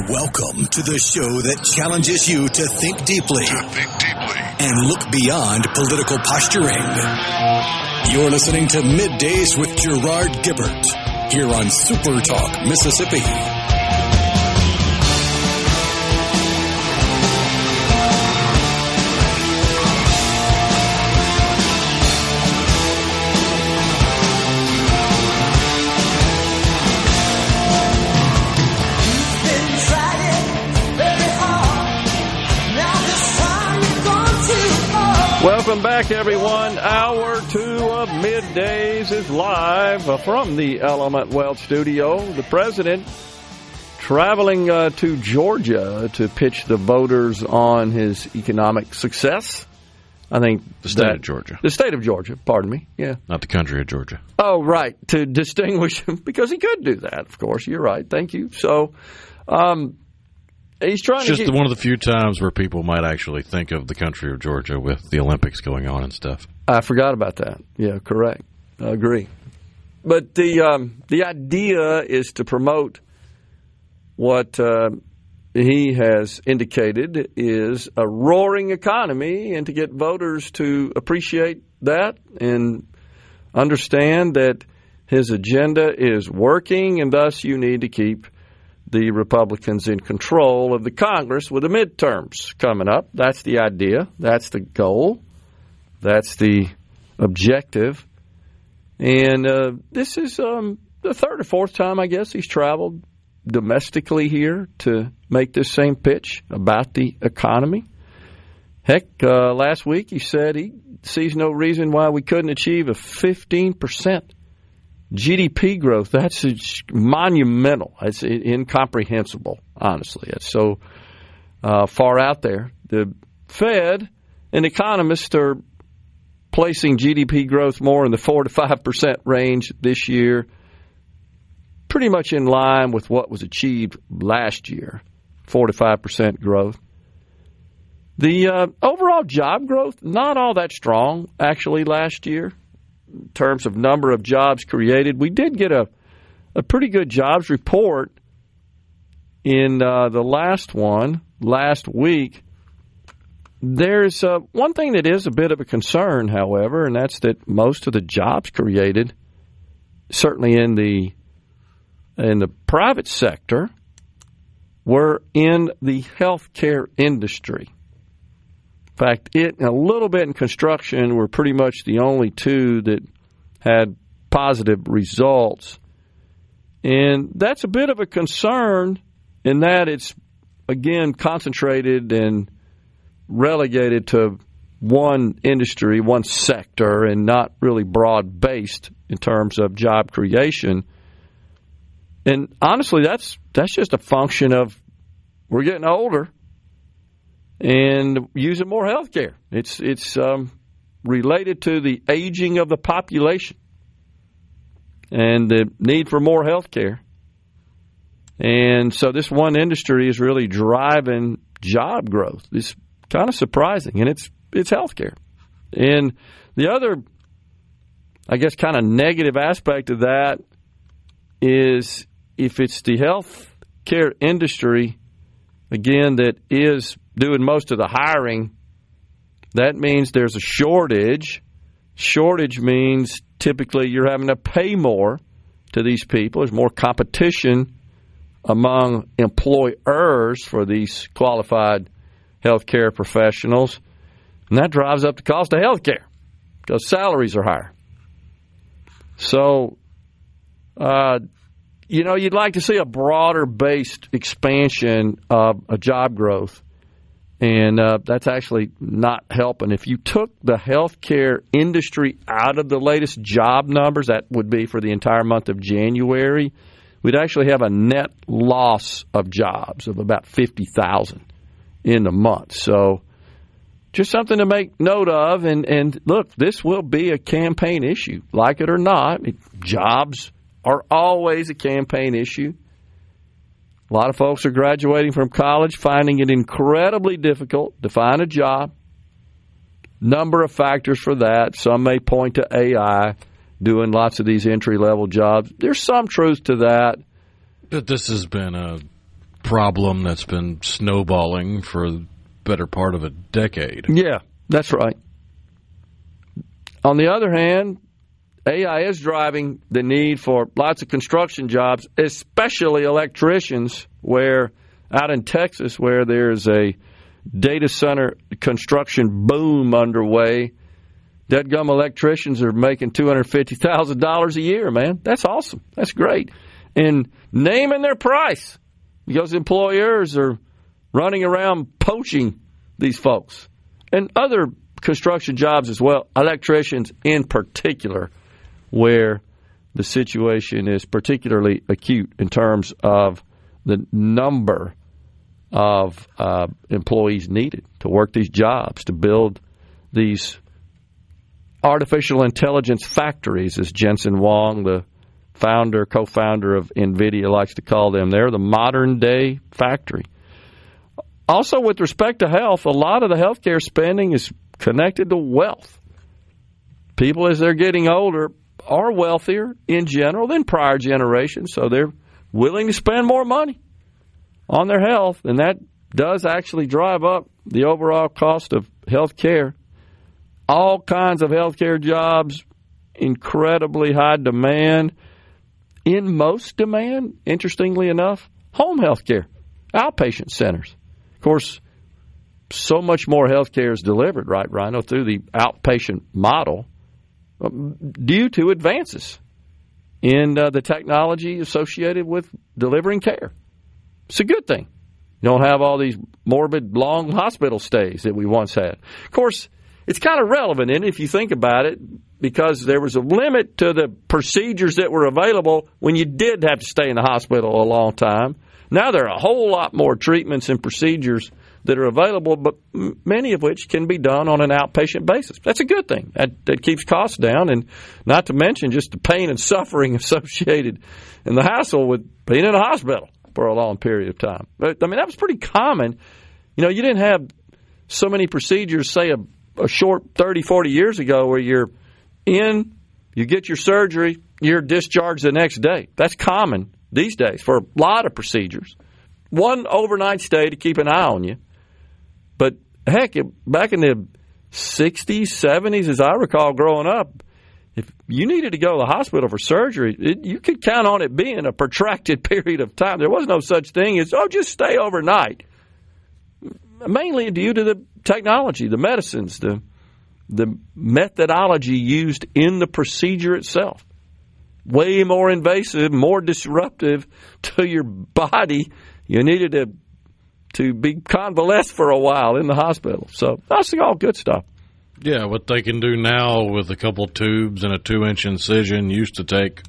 Welcome to the show that challenges you to think deeply, and look beyond political posturing. You're listening to Middays with Gerard Gibert here on SuperTalk Mississippi. Welcome back, everyone. Hour 2 of Middays is live from the Element Wealth Studio. The president traveling to Georgia to pitch the voters on his economic success. I think the state of Georgia. The state of Georgia, pardon me. Yeah. Not the country of Georgia. Oh, right. To distinguish him, because he could do that, of course. You're right. Thank you. So, he's trying it's just one of the few times where people might actually think of the country of Georgia with the Olympics going on and stuff. I forgot about that. Yeah, correct. I agree. But the idea is to promote what he has indicated is a roaring economy, and to get voters to appreciate that and understand that his agenda is working, and thus you need to keep the Republicans in control of the Congress with the midterms coming up. That's the idea. That's the goal. That's the objective. And this is the third or fourth time, I guess, he's traveled domestically here to make this same pitch about the economy. Heck, last week he said he sees no reason why we couldn't achieve a 15% GDP growth. That's monumental. It's incomprehensible, honestly. It's so far out there. The Fed and economists are placing GDP growth more in the 4 to 5% range this year, pretty much in line with what was achieved last year, 4 to 5% growth. The overall job growth, not all that strong, actually, last year. In terms of number of jobs created, we did get a pretty good jobs report in the last one, last week. There's one thing that is a bit of a concern, however, and that's that most of the jobs created, certainly in the private sector, were in the healthcare industry. In fact, it and a little bit in construction were pretty much the only two that had positive results. And that's a bit of a concern in that it's, again, concentrated and relegated to one industry, one sector, and not really broad-based in terms of job creation. And honestly, that's just a function of we're getting older and using more health care. It's related to the aging of the population and the need for more health care. And so this one industry is really driving job growth. It's kind of surprising, and it's health care. And the other, I guess, kind of negative aspect of that is if it's the health care industry, again, that is doing most of the hiring, that means there's a shortage. Shortage means typically you're having to pay more to these people. There's more competition among employers for these qualified healthcare professionals, and that drives up the cost of healthcare because salaries are higher. So, you'd like to see a broader-based expansion of a job growth, and that's actually not helping. If you took the healthcare industry out of the latest job numbers, that would be for the entire month of January, we'd actually have a net loss of jobs of about 50,000 in the month. So just something to make note of. And look, this will be a campaign issue, like it or not. Jobs are always a campaign issue. A lot of folks are graduating from college, finding it incredibly difficult to find a job. Number of factors for that. Some may point to AI doing lots of these entry-level jobs. There's some truth to that. But this has been a problem that's been snowballing for the better part of a decade. Yeah, that's right. On the other hand, AI is driving the need for lots of construction jobs, especially electricians, where out in Texas, where there's a data center construction boom underway, deadgum electricians are making $250,000 a year, man. That's awesome. That's great. And naming their price because employers are running around poaching these folks. And other construction jobs as well, electricians in particular, where the situation is particularly acute in terms of the number of employees needed to work these jobs, to build these artificial intelligence factories, as Jensen Huang, the co-founder of NVIDIA, likes to call them. They're the modern-day factory. Also, with respect to health, a lot of the healthcare spending is connected to wealth. People, as they're getting older, are wealthier in general than prior generations, so they're willing to spend more money on their health, and that does actually drive up the overall cost of health care. All kinds of health care jobs, incredibly high demand. In most demand, interestingly enough, home health care, outpatient centers. Of course, so much more health care is delivered, right, Rhino, through the outpatient model due to advances in the technology associated with delivering care. It's a good thing. You don't have all these morbid, long hospital stays that we once had. Of course, it's kind of relevant in it if you think about it, because there was a limit to the procedures that were available when you did have to stay in the hospital a long time. Now there are a whole lot more treatments and procedures that are available, but many of which can be done on an outpatient basis. That's a good thing. That keeps costs down, and not to mention just the pain and suffering associated and the hassle with being in a hospital for a long period of time. But, I mean, that was pretty common. You know, you didn't have so many procedures, say, a short 30, 40 years ago where you're in, you get your surgery, you're discharged the next day. That's common these days for a lot of procedures. One overnight stay to keep an eye on you. But, heck, back in the 60s, 70s, as I recall growing up, if you needed to go to the hospital for surgery, you could count on it being a protracted period of time. There was no such thing as, just stay overnight. Mainly due to the technology, the medicines, the methodology used in the procedure itself. Way more invasive, more disruptive to your body. You needed to be convalesced for a while in the hospital. So that's all good stuff. Yeah, what they can do now with a couple tubes and a 2-inch incision used to take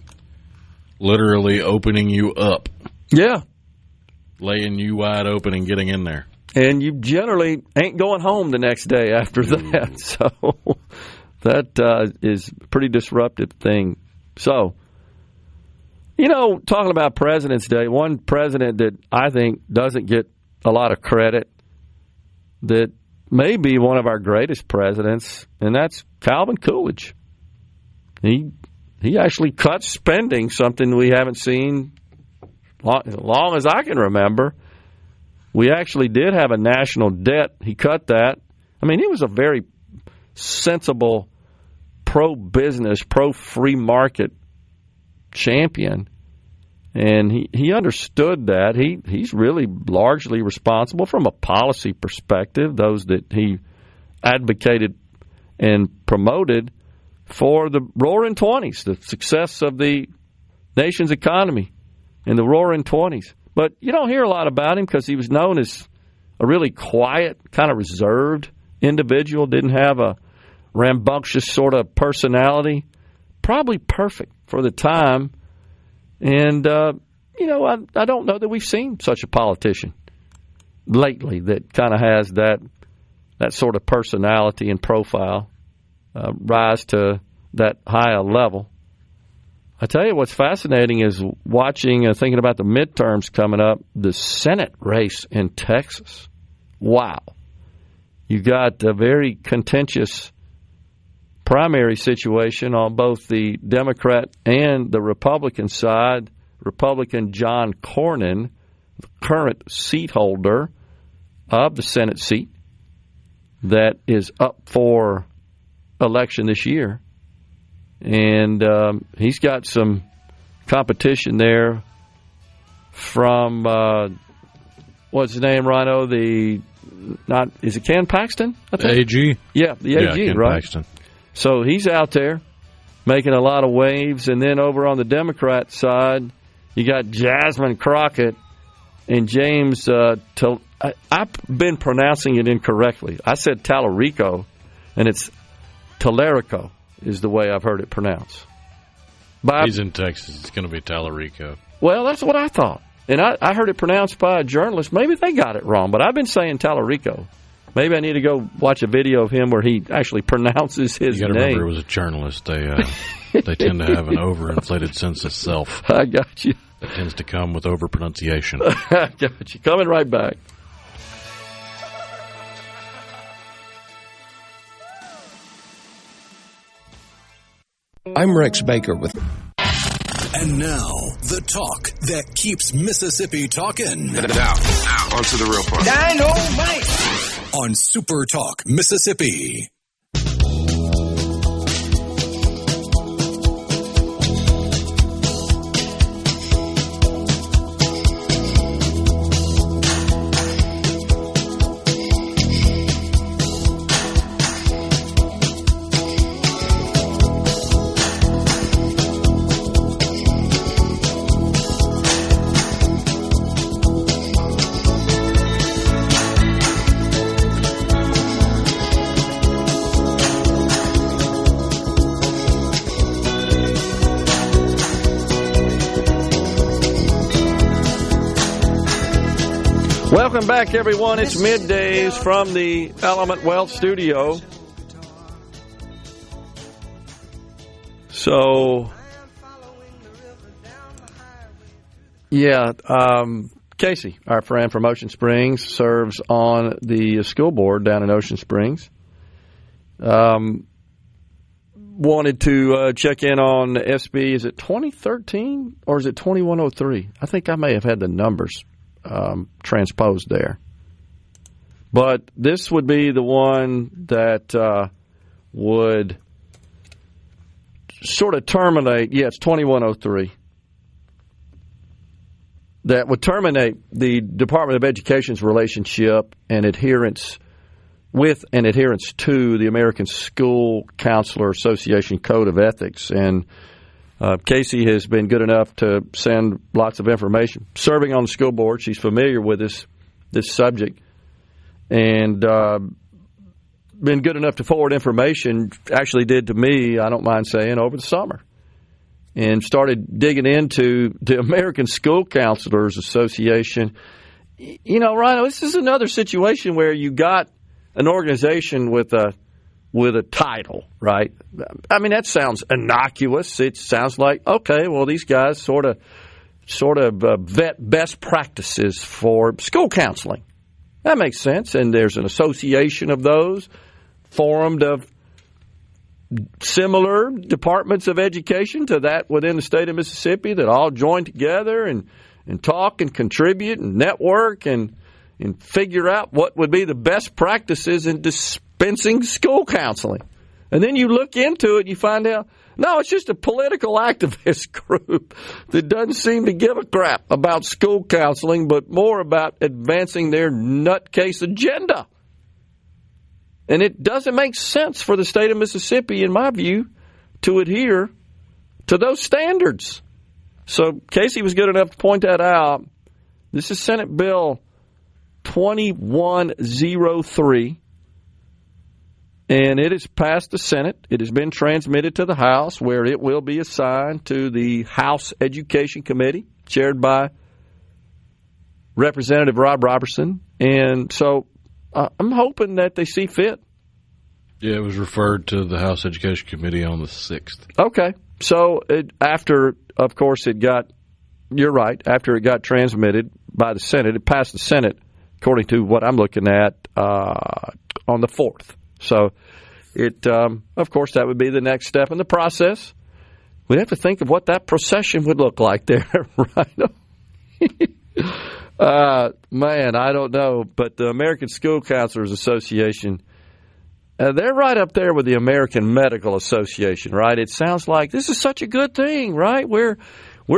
literally opening you up. Yeah. Laying you wide open and getting in there. And you generally ain't going home the next day after that. So that is a pretty disruptive thing. So, talking about President's Day, one president that I think doesn't get a lot of credit, that may be one of our greatest presidents, and that's Calvin Coolidge. He actually cut spending, something we haven't seen as long as I can remember. We actually did have a national debt. He cut that. I mean, he was a very sensible, pro-business, pro-free market champion, and he understood that. He's really largely responsible from a policy perspective, those that he advocated and promoted for the Roaring '20s, the success of the nation's economy in the Roaring '20s. But you don't hear a lot about him because he was known as a really quiet, kind of reserved individual, didn't have a rambunctious sort of personality, probably perfect for the time. And, I don't know that we've seen such a politician lately that kind of has that sort of personality and profile rise to that high a level. I tell you what's fascinating is watching, thinking about the midterms coming up, the Senate race in Texas. Wow. You got a very contentious primary situation on both the Democrat and the Republican side. Republican John Cornyn, the current seat holder of the Senate seat that is up for election this year. And he's got some competition there from, what's his name, Rhino? Is it Ken Paxton? I think? AG? Yeah, the AG, Ken right? Paxton. So he's out there making a lot of waves. And then over on the Democrat side, you got Jasmine Crockett and James I've been pronouncing it incorrectly. I said Tallarico, and it's Tallarico is the way I've heard it pronounced. He's in Texas. It's going to be Tallarico. Well, that's what I thought. And I heard it pronounced by a journalist. Maybe they got it wrong, but I've been saying Tallarico. Maybe I need to go watch a video of him where he actually pronounces his name. You got to remember, it was a journalist. They tend to have an overinflated sense of self. I got you. That tends to come with overpronunciation. I got you. Coming right back. I'm Rex Baker with... And now, the talk that keeps Mississippi talking. Now, on to the real part. Dynamite! On SuperTalk, Mississippi. Welcome back, everyone. It's Middays from the Element Wealth Studio. So, yeah, Casey, our friend from Ocean Springs, serves on the school board down in Ocean Springs. Wanted to check in on SB. Is it 2013 or is it 2103? I think I may have had the numbers transposed there. But this would be the one that would sort of terminate, it's 2103, that would terminate the Department of Education's relationship and adherence with and adherence to the American School Counselor Association Code of Ethics. And Casey has been good enough to send lots of information. Serving on the school board, she's familiar with this subject, and been good enough to forward information, actually did to me, I don't mind saying, over the summer, and started digging into the American School Counselors Association. You know, Rhino, this is another situation where you got an organization with a title, right? I mean, that sounds innocuous. It sounds like, okay, well, these guys sort of vet best practices for school counseling. That makes sense. And there's an association of those formed of similar departments of education to that within the state of Mississippi that all join together and talk and contribute and network and figure out what would be the best practices in dispensing school counseling. And then you look into it and you find out, no, it's just a political activist group that doesn't seem to give a crap about school counseling, but more about advancing their nutcase agenda. And it doesn't make sense for the state of Mississippi, in my view, to adhere to those standards. So Casey was good enough to point that out. This is Senate Bill 2103. And it has passed the Senate. It has been transmitted to the House, where it will be assigned to the House Education Committee, chaired by Representative Rob Robertson. And so I'm hoping that they see fit. Yeah, it was referred to the House Education Committee on the 6th. Okay. So after, of course, you're right, after it got transmitted by the Senate, it passed the Senate, according to what I'm looking at, on the 4th. So, of course, that would be the next step in the process. We'd have to think of what that procession would look like there, right? Man, I don't know. But the American School Counselors Association, they're right up there with the American Medical Association, right? It sounds like this is such a good thing, right? We're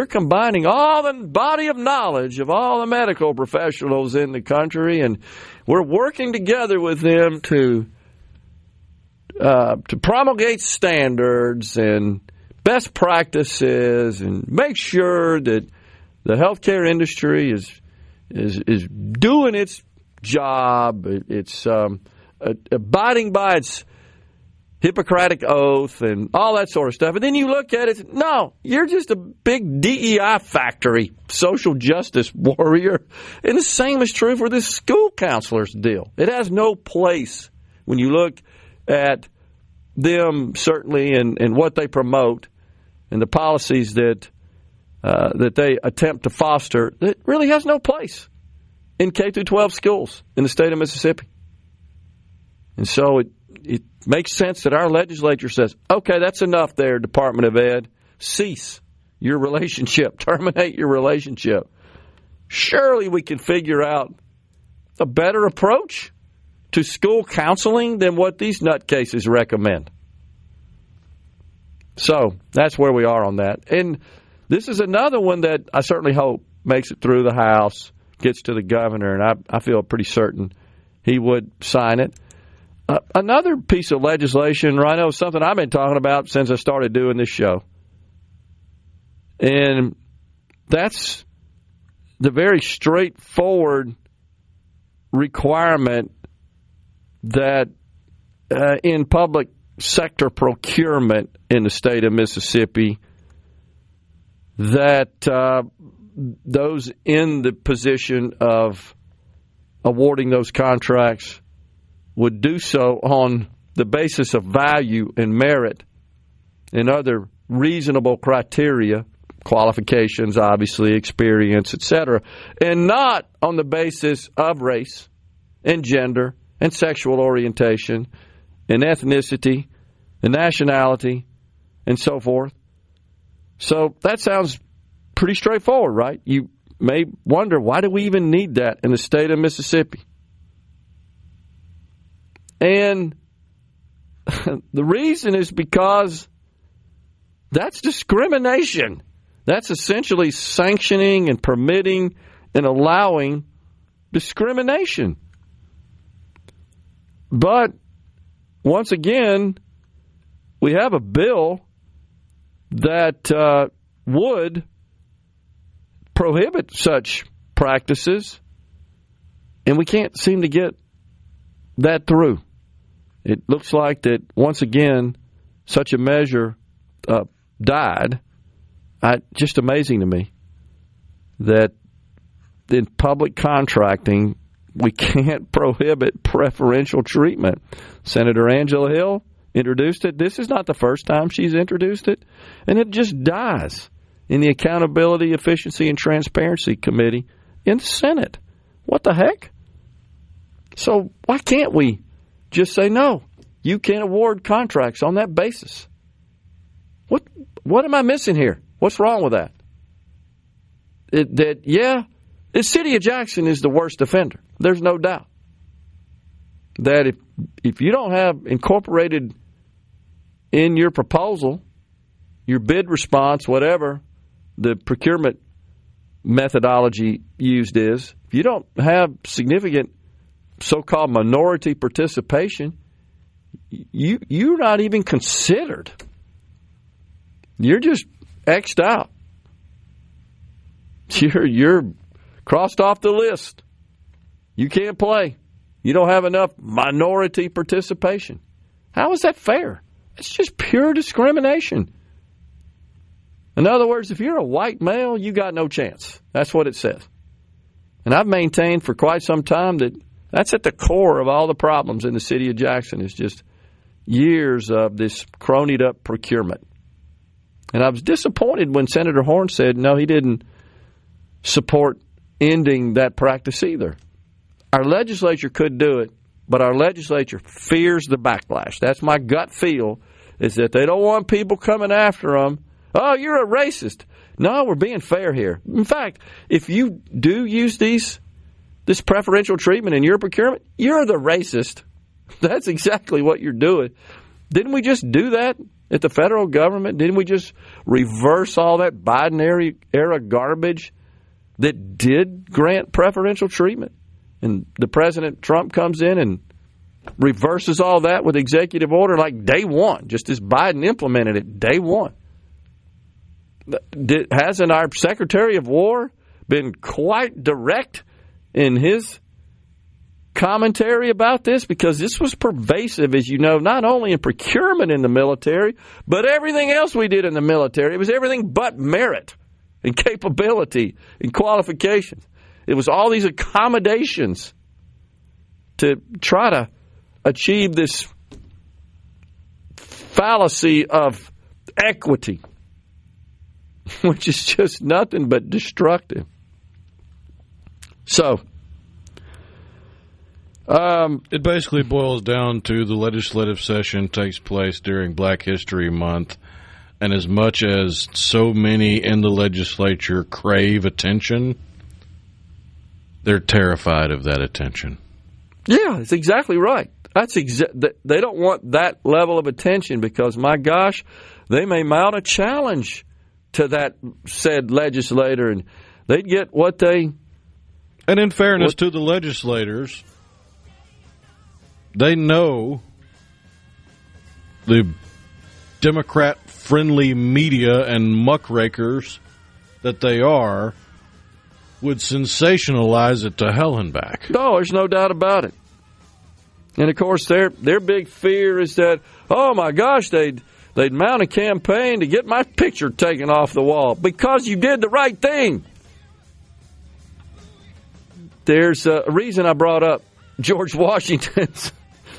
combining all the body of knowledge of all the medical professionals in the country, and we're working together with them to promulgate standards and best practices and make sure that the healthcare industry is doing its job. It's abiding by its Hippocratic oath and all that sort of stuff. And then you look at it, no, you're just a big DEI factory, social justice warrior. And the same is true for this school counselors deal. It has no place when you look at them, certainly, and what they promote and the policies that they attempt to foster. It really has no place in K-12 schools in the state of Mississippi. And so it makes sense that our legislature says, okay, that's enough there, Department of Ed. Cease your relationship. Terminate your relationship. Surely we can figure out a better approach to school counseling than what these nutcases recommend. So that's where we are on that. And this is another one that I certainly hope makes it through the House, gets to the governor, and I feel pretty certain he would sign it. Another piece of legislation, Rhino, is something I've been talking about since I started doing this show. And that's the very straightforward requirement that in public sector procurement in the state of Mississippi, that those in the position of awarding those contracts would do so on the basis of value and merit and other reasonable criteria, qualifications, obviously, experience, etc., and not on the basis of race and gender and sexual orientation and ethnicity and nationality and so forth. So that sounds pretty straightforward, right? You may wonder, why do we even need that in the state of Mississippi? And the reason is because that's discrimination. That's essentially sanctioning and permitting and allowing discrimination. But once again, we have a bill that would prohibit such practices, and we can't seem to get that through. It looks like that, once again, such a measure died. Just amazing to me that in public contracting, we can't prohibit preferential treatment. Senator Angela Hill introduced it. This is not the first time she's introduced it, and it just dies in the Accountability, Efficiency, and Transparency Committee in the Senate. What the heck? So why can't we just say, no, you can't award contracts on that basis? What am I missing here? What's wrong with that? The city of Jackson is the worst offender. There's no doubt that if you don't have incorporated in your proposal, your bid response, whatever the procurement methodology used is, if you don't have significant so-called minority participation, you're not even considered. You're just X'd out. You're crossed off the list. You can't play. You don't have enough minority participation. How is that fair? It's just pure discrimination. In other words, if you're a white male, you got no chance. That's what it says. And I've maintained for quite some time that that's at the core of all the problems in the city of Jackson, is just years of this cronied up procurement. And I was disappointed when Senator Horn said, no, he didn't support ending that practice either. Our legislature could do it, but our legislature fears the backlash. That's my gut feel, is that they don't want people coming after them. Oh, you're a racist. No, we're being fair here. In fact, if you do use this preferential treatment in your procurement, you're the racist. That's exactly what you're doing. Didn't we just do that at the federal government? Didn't we just reverse all that Biden-era garbage that did grant preferential treatment? And the President Trump comes in and reverses all that with executive order like day one, just as Biden implemented it day one. Hasn't our Secretary of War been quite direct in his commentary about this? Because this was pervasive, as you know, not only in procurement in the military, but everything else we did in the military. It was everything but merit and capability and qualifications. It was all these accommodations to try to achieve this fallacy of equity, which is just nothing but destructive. So, it basically boils down to the legislative session takes place during Black History Month, and as much as so many in the legislature crave attention, they're terrified of that attention. Yeah, that's exactly right. They don't want that level of attention because, my gosh, they may mount a challenge to that said legislator, and they'd get what they... And in fairness to the legislators, they know the Democrat-friendly media and muckrakers that they are would sensationalize it to hell and back. No, there's no doubt about it. And, of course, their big fear is that, oh, my gosh, they'd mount a campaign to get my picture taken off the wall because you did the right thing. There's a reason I brought up George Washington's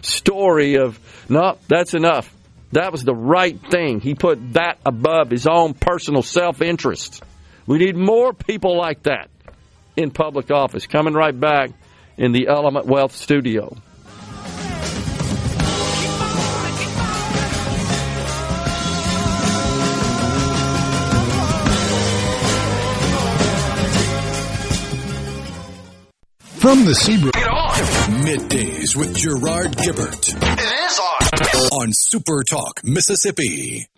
story of, no, that's enough. That was the right thing. He put that above his own personal self-interest. We need more people like that in public office. Coming right back in the Element Wealth studio. From the Seabrook. Get on! Middays with Gerard Gibert. It is on. On SuperTalk, Mississippi.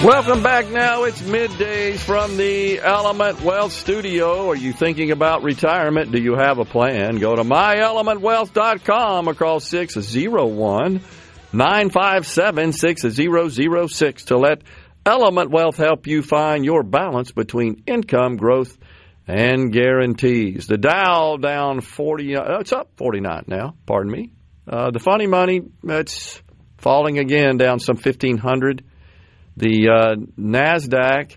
Welcome back now. It's Middays from the Element Wealth studio. Are you thinking about retirement? Do you have a plan? Go to myelementwealth.com or call 601-957-6006 to let Element Wealth help you find your balance between income, growth, and guarantees. The Dow down 40. It's up 49 now. Pardon me. The funny money, it's falling again, down some 1,500. The NASDAQ,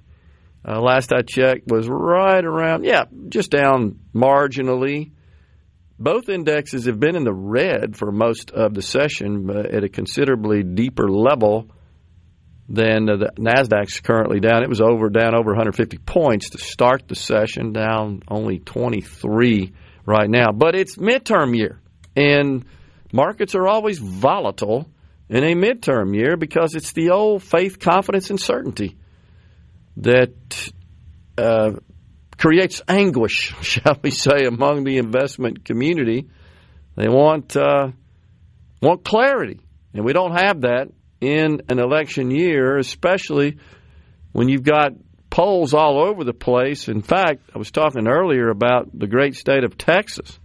last I checked, was right around, just down marginally. Both indexes have been in the red for most of the session at a considerably deeper level than the NASDAQ's currently down. It was down over 150 points to start the session, down only 23 right now. But it's midterm year, and markets are always volatile in a midterm year because it's the old faith, confidence, and certainty that creates anguish, shall we say, among the investment community. They want clarity, and we don't have that in an election year, especially when you've got polls all over the place. In fact, I was talking earlier about the great state of Texas,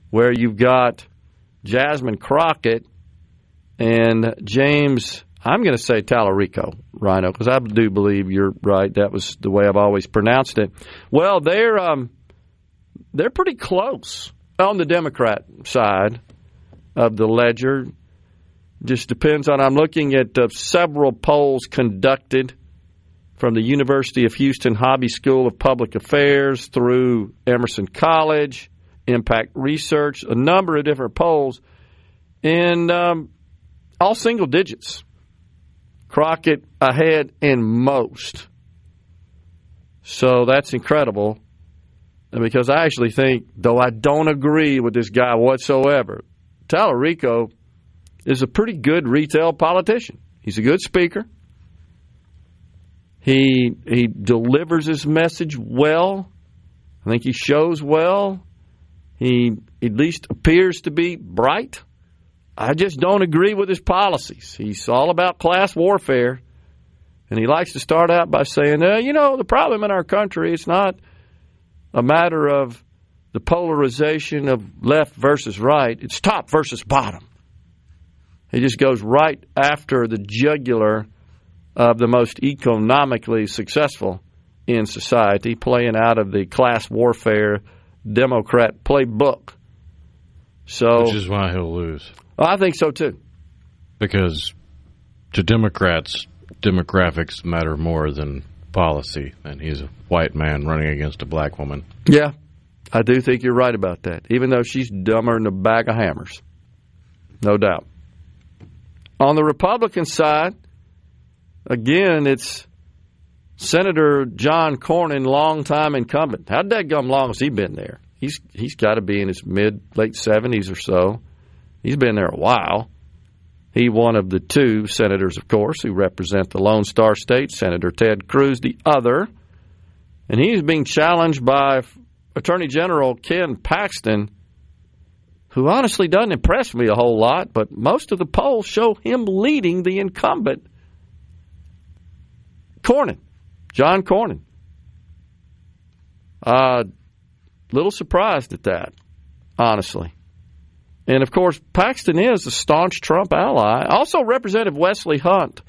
where you've got Jasmine Crockett and James, I'm going to say Tallarico, Rhino, because I do believe you're right. That was the way I've always pronounced it. Well, they're pretty close on the Democrat side of the ledger. Just depends on, I'm looking at several polls conducted from the University of Houston Hobby School of Public Affairs through Emerson College, Impact Research, a number of different polls, and all single digits. Crockett ahead in most. So that's incredible, because I actually think, though I don't agree with this guy whatsoever, Tallarico is a pretty good retail politician. He's a good speaker. He delivers his message well. I think he shows well. He at least appears to be bright. I just don't agree with his policies. He's all about class warfare, and he likes to start out by saying, the problem in our country, it's not a matter of the polarization of left versus right. It's top versus bottom. He just goes right after the jugular of the most economically successful in society, playing out of the class warfare Democrat playbook. Which is why he'll lose. I think so, too. Because to Democrats, demographics matter more than policy, and he's a white man running against a black woman. Yeah, I do think you're right about that, even though she's dumber than a bag of hammers. No doubt. On the Republican side, again, it's Senator John Cornyn, longtime incumbent. How dadgum long has he been there? He's got to be in his late 70s or so. He's been there a while. He one of the two senators, of course, who represent the Lone Star State, Senator Ted Cruz, the other. And he's being challenged by Attorney General Ken Paxton, who honestly doesn't impress me a whole lot, but most of the polls show him leading the incumbent, John Cornyn. Little surprised at that, honestly. And, of course, Paxton is a staunch Trump ally. Also, Representative Wesley Hunt,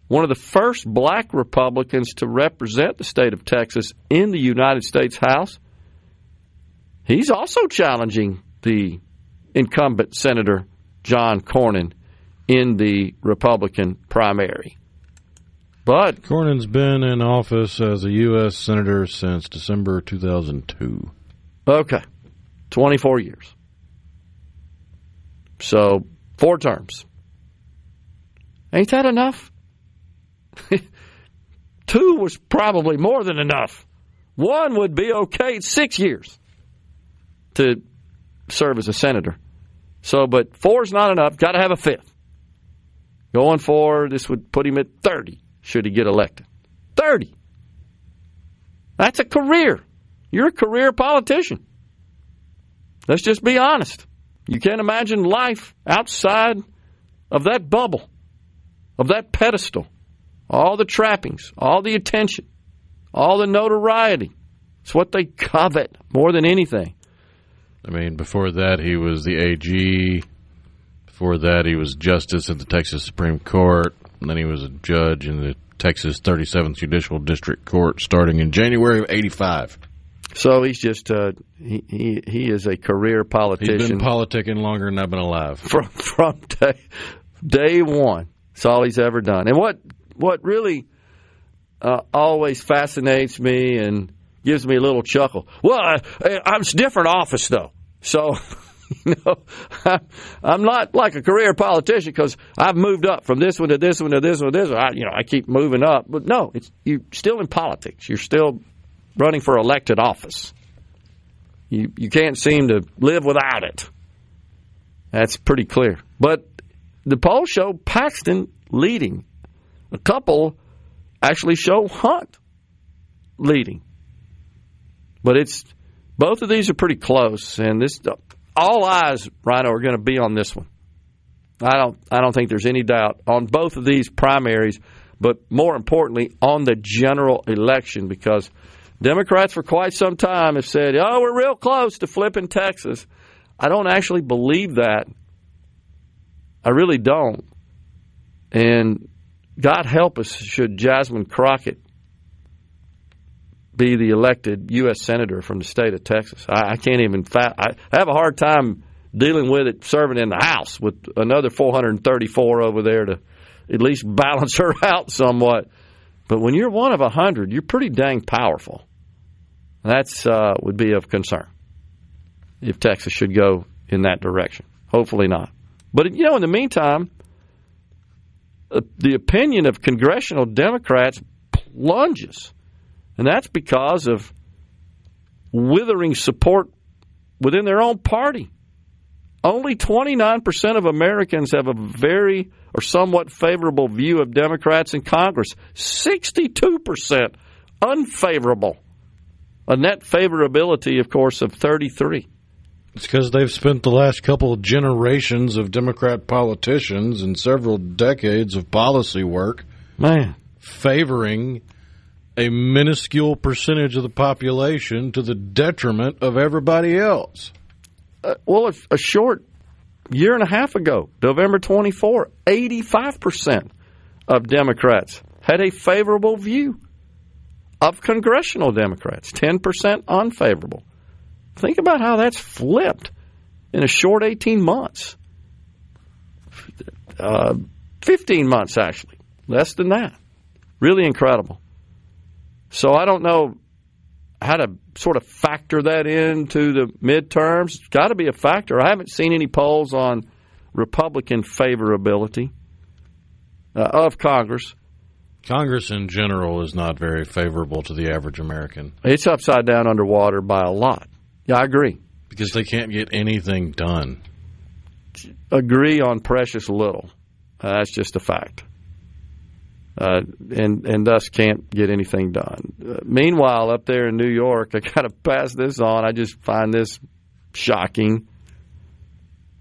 one of the first black Republicans to represent the state of Texas in the United States House. He's also challenging the incumbent Senator John Cornyn in the Republican primary. But Cornyn's been in office as a U.S. Senator since December 2002. Okay, 24 years. So, 4 terms. Ain't that enough? 2 was probably more than enough. 1 would be okay. It's 6 years to serve as a senator. So, but 4 is not enough. Got to have a 5th. Going forward, this would put him at 30 should he get elected. 30. That's a career. You're a career politician. Let's just be honest. You can't imagine life outside of that bubble, of that pedestal. All the trappings, all the attention, all the notoriety. It's what they covet more than anything. I mean, before that, he was the AG. Before that, he was justice at the Texas Supreme Court. And then he was a judge in the Texas 37th Judicial District Court starting in January of 85. So he's just he is a career politician. He's been politicking longer than I've been alive. From day one. That's all he's ever done. And what really always fascinates me and gives me a little chuckle. Well, it's a different office, though. So, I'm not like a career politician because I've moved up from this one to this one to this one to this one. I keep moving up. But no, you're still in politics. You're still running for elected office. You can't seem to live without it. That's pretty clear. But the polls show Paxton leading. A couple actually show Hunt leading. But both of these are pretty close, and all eyes, Rhino, are going to be on this one. I don't think there's any doubt on both of these primaries, but more importantly on the general election, because Democrats for quite some time have said, we're real close to flipping Texas. I don't actually believe that. I really don't. And God help us should Jasmine Crockett be the elected U.S. Senator from the state of Texas. I can't even I have a hard time dealing with it serving in the House with another 434 over there to at least balance her out somewhat. But when you're one of 100, you're pretty dang powerful. That's would be of concern if Texas should go in that direction. Hopefully not. But, in the meantime, the opinion of congressional Democrats plunges. And that's because of withering support within their own party. Only 29% of Americans have a very or somewhat favorable view of Democrats in Congress. 62% unfavorable. A net favorability, of course, of 33%. It's because they've spent the last couple of generations of Democrat politicians and several decades of policy work favoring a minuscule percentage of the population to the detriment of everybody else. Well, a short year and a half ago, November 24, 85% of Democrats had a favorable view of congressional Democrats, 10% unfavorable. Think about how that's flipped in a short 18 months. 15 months, actually. Less than that. Really incredible. So I don't know how to sort of factor that into the midterms. It's got to be a factor. I haven't seen any polls on Republican favorability of Congress. Congress in general is not very favorable to the average American. It's upside down underwater by a lot. Yeah, I agree. Because they can't get anything done. Agree on precious little. That's just a fact. And thus can't get anything done. Meanwhile, up there in New York, I got to pass this on. I just find this shocking.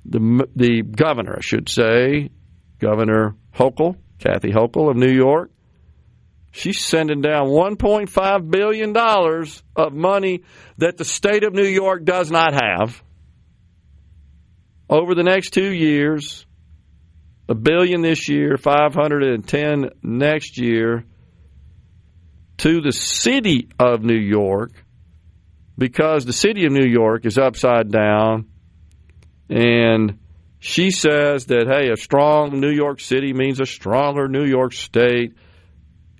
The governor, I should say, Governor Hochul, Kathy Hochul of New York, she's sending down $1.5 billion of money that the state of New York does not have over the next 2 years. $1 billion this year, $510 next year, to the city of New York, because the city of New York is upside down, and she says that, hey, a strong New York City means a stronger New York State.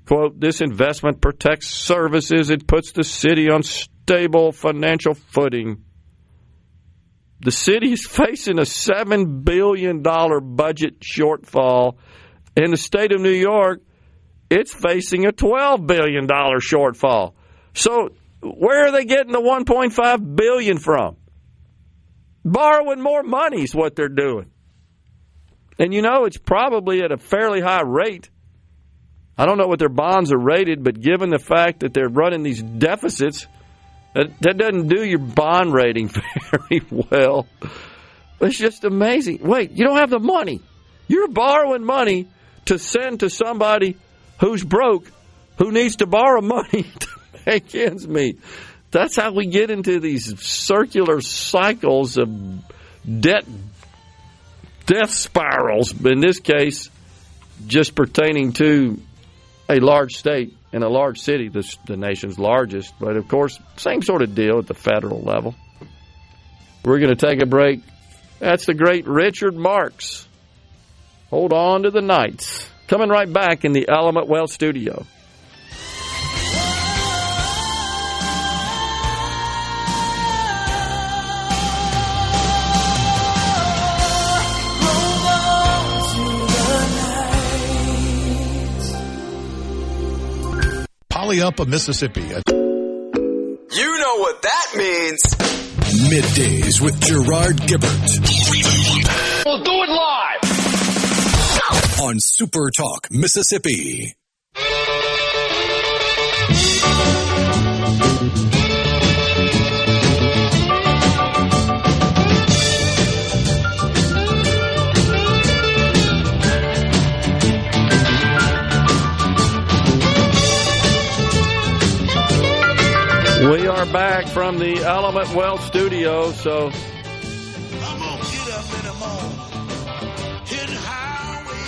Quote, this investment protects services. It puts the city on stable financial footing. The city is facing a $7 billion budget shortfall. In the state of New York, it's facing a $12 billion shortfall. So where are they getting the $1.5 billion from? Borrowing more money is what they're doing. And it's probably at a fairly high rate. I don't know what their bonds are rated, but given the fact that they're running these deficits, that doesn't do your bond rating very well. It's just amazing. Wait, you don't have the money. You're borrowing money to send to somebody who's broke, who needs to borrow money to make ends meet. That's how we get into these circular cycles of death spirals. In this case, just pertaining to a large state and a large city, the nation's largest. But, of course, same sort of deal at the federal level. We're going to take a break. That's the great Richard Marx. Hold on to the Knights. Coming right back in the Element Wealth studio. Rally Up a Mississippi. You know what that means. Middays with Gerard Gibert. We'll do it live. On SuperTalk, Mississippi. We are back from the Element Wealth studio, so I'm gonna get up in the morning, hit Highway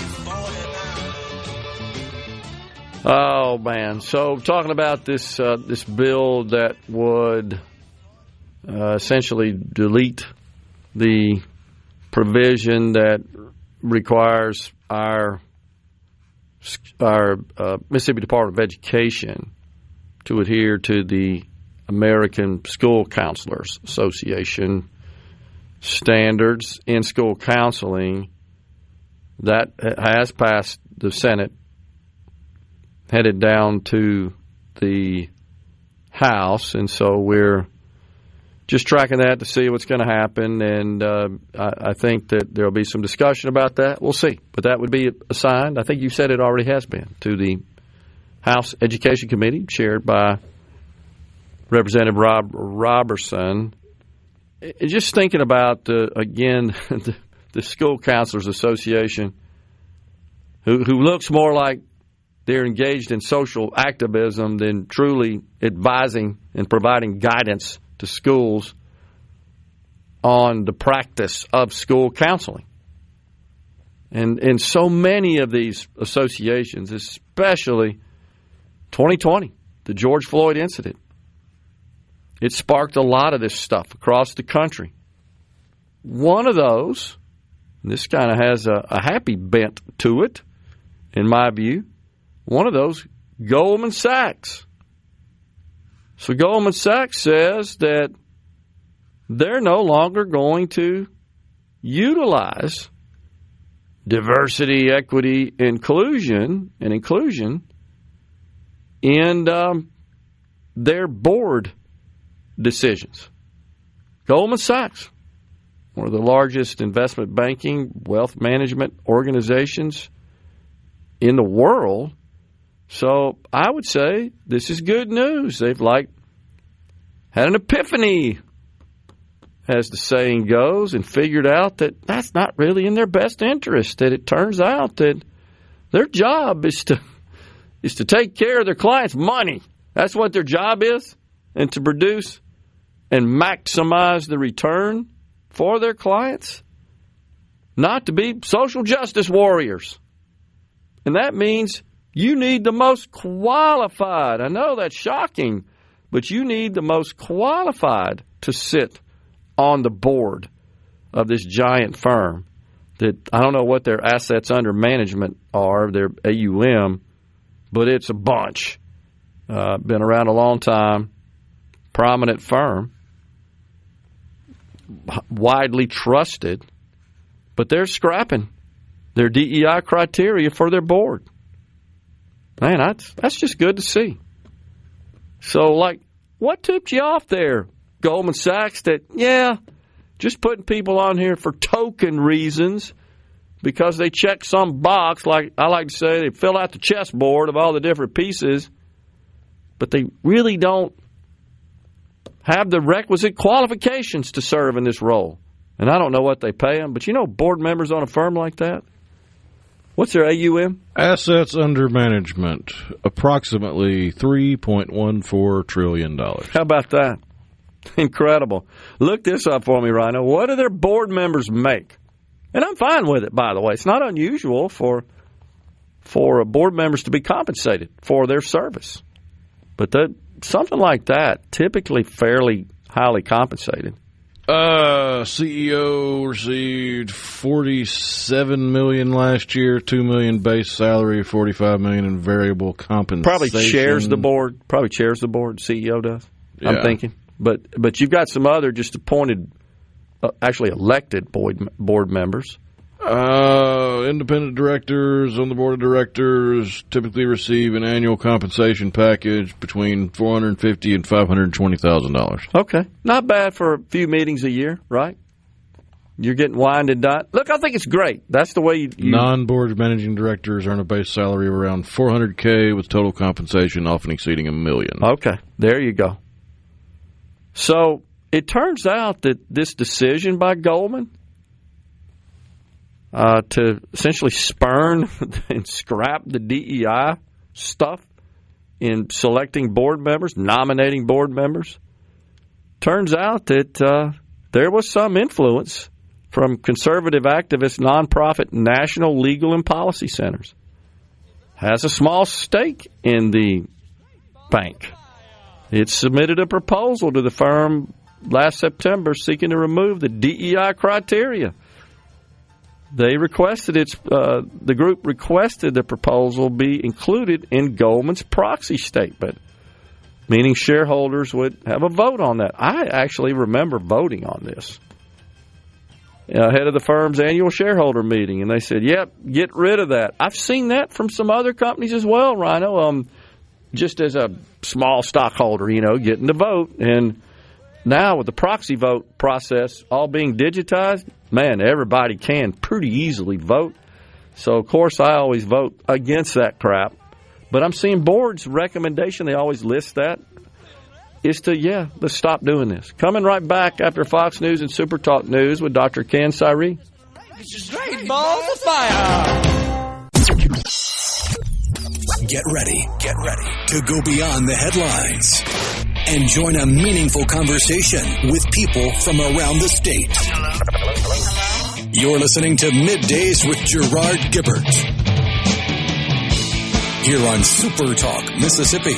49. oh man, so talking about this this bill that would essentially delete the provision that requires our Mississippi Department of Education to adhere to the American School Counselors Association standards in school counseling. That has passed the Senate, headed down to the House, and so we're just tracking that to see what's going to happen, and I think that there will be some discussion about that. We'll see, but that would be assigned, I think you said it already has been, to the House Education Committee, chaired by Representative Rob Robertson. Just thinking about, again, the School Counselors Association, who looks more like they're engaged in social activism than truly advising and providing guidance to schools on the practice of school counseling. And so many of these associations, especially 2020, the George Floyd incident, it sparked a lot of this stuff across the country. One of those, and this kind of has a happy bent to it, in my view, one of those, Goldman Sachs. So Goldman Sachs says that they're no longer going to utilize diversity, equity, inclusion in their board decisions. Goldman Sachs, one of the largest investment banking, wealth management organizations in the world. So I would say this is good news. They've had an epiphany, as the saying goes, and figured out that that's not really in their best interest. That it turns out that their job is to take care of their clients' money. That's what their job is, and to produce and maximize the return for their clients, not to be social justice warriors. And that means you need the most qualified. I know that's shocking, but you need the most qualified to sit on the board of this giant firm that I don't know what their assets under management are, their AUM, but it's a bunch. Been around a long time, prominent firm, widely trusted, but they're scrapping their DEI criteria for their board. Man, that's just good to see. So, what tipped you off there, Goldman Sachs, that, just putting people on here for token reasons because they check some box, like I like to say, they fill out the chessboard of all the different pieces, but they really don't have the requisite qualifications to serve in this role. And I don't know what they pay them, but board members on a firm like that, what's their AUM? Assets under management, approximately $3.14 trillion. How about that? Incredible. Look this up for me, Rhino. What do their board members make? And I'm fine with it, by the way. It's not unusual for board members to be compensated for their service. But something like that, typically fairly highly compensated. CEO received $47 million last year, $2 million base salary, $45 million in variable compensation. Probably chairs the board. CEO does. Yeah. I'm thinking. But you've got some other just appointed, actually elected board members. Independent directors on the board of directors typically receive an annual compensation package between $450,000 and $520,000. Okay, not bad for a few meetings a year, right? You're getting wined and dined. Look, I think it's great. That's the way you Non-board managing directors earn a base salary of around $400K with total compensation often exceeding $1 million. Okay, there you go. So it turns out that this decision by Goldman to essentially spurn and scrap the DEI stuff in selecting board members, nominating board members, turns out that there was some influence from conservative activist nonprofit National Legal and Policy Centers. Has a small stake in the bank. It submitted a proposal to the firm last September seeking to remove the DEI criteria. They requested the group requested the proposal be included in Goldman's proxy statement, meaning shareholders would have a vote on that. I actually remember voting on this ahead of the firm's annual shareholder meeting, and they said, yep, get rid of that. I've seen that from some other companies as well, Rhino, just as a small stockholder, getting to vote. And now with the proxy vote process all being digitized, man, everybody can pretty easily vote. So, of course, I always vote against that crap. But I'm seeing board's recommendation, they always list that, is to, let's stop doing this. Coming right back after Fox News and SuperTalk News with Dr. Ken Cyree. Straight balls of fire. Get ready to go beyond the headlines and join a meaningful conversation with people from around the state. You're listening to Middays with Gerard Gibert here on SuperTalk, Mississippi.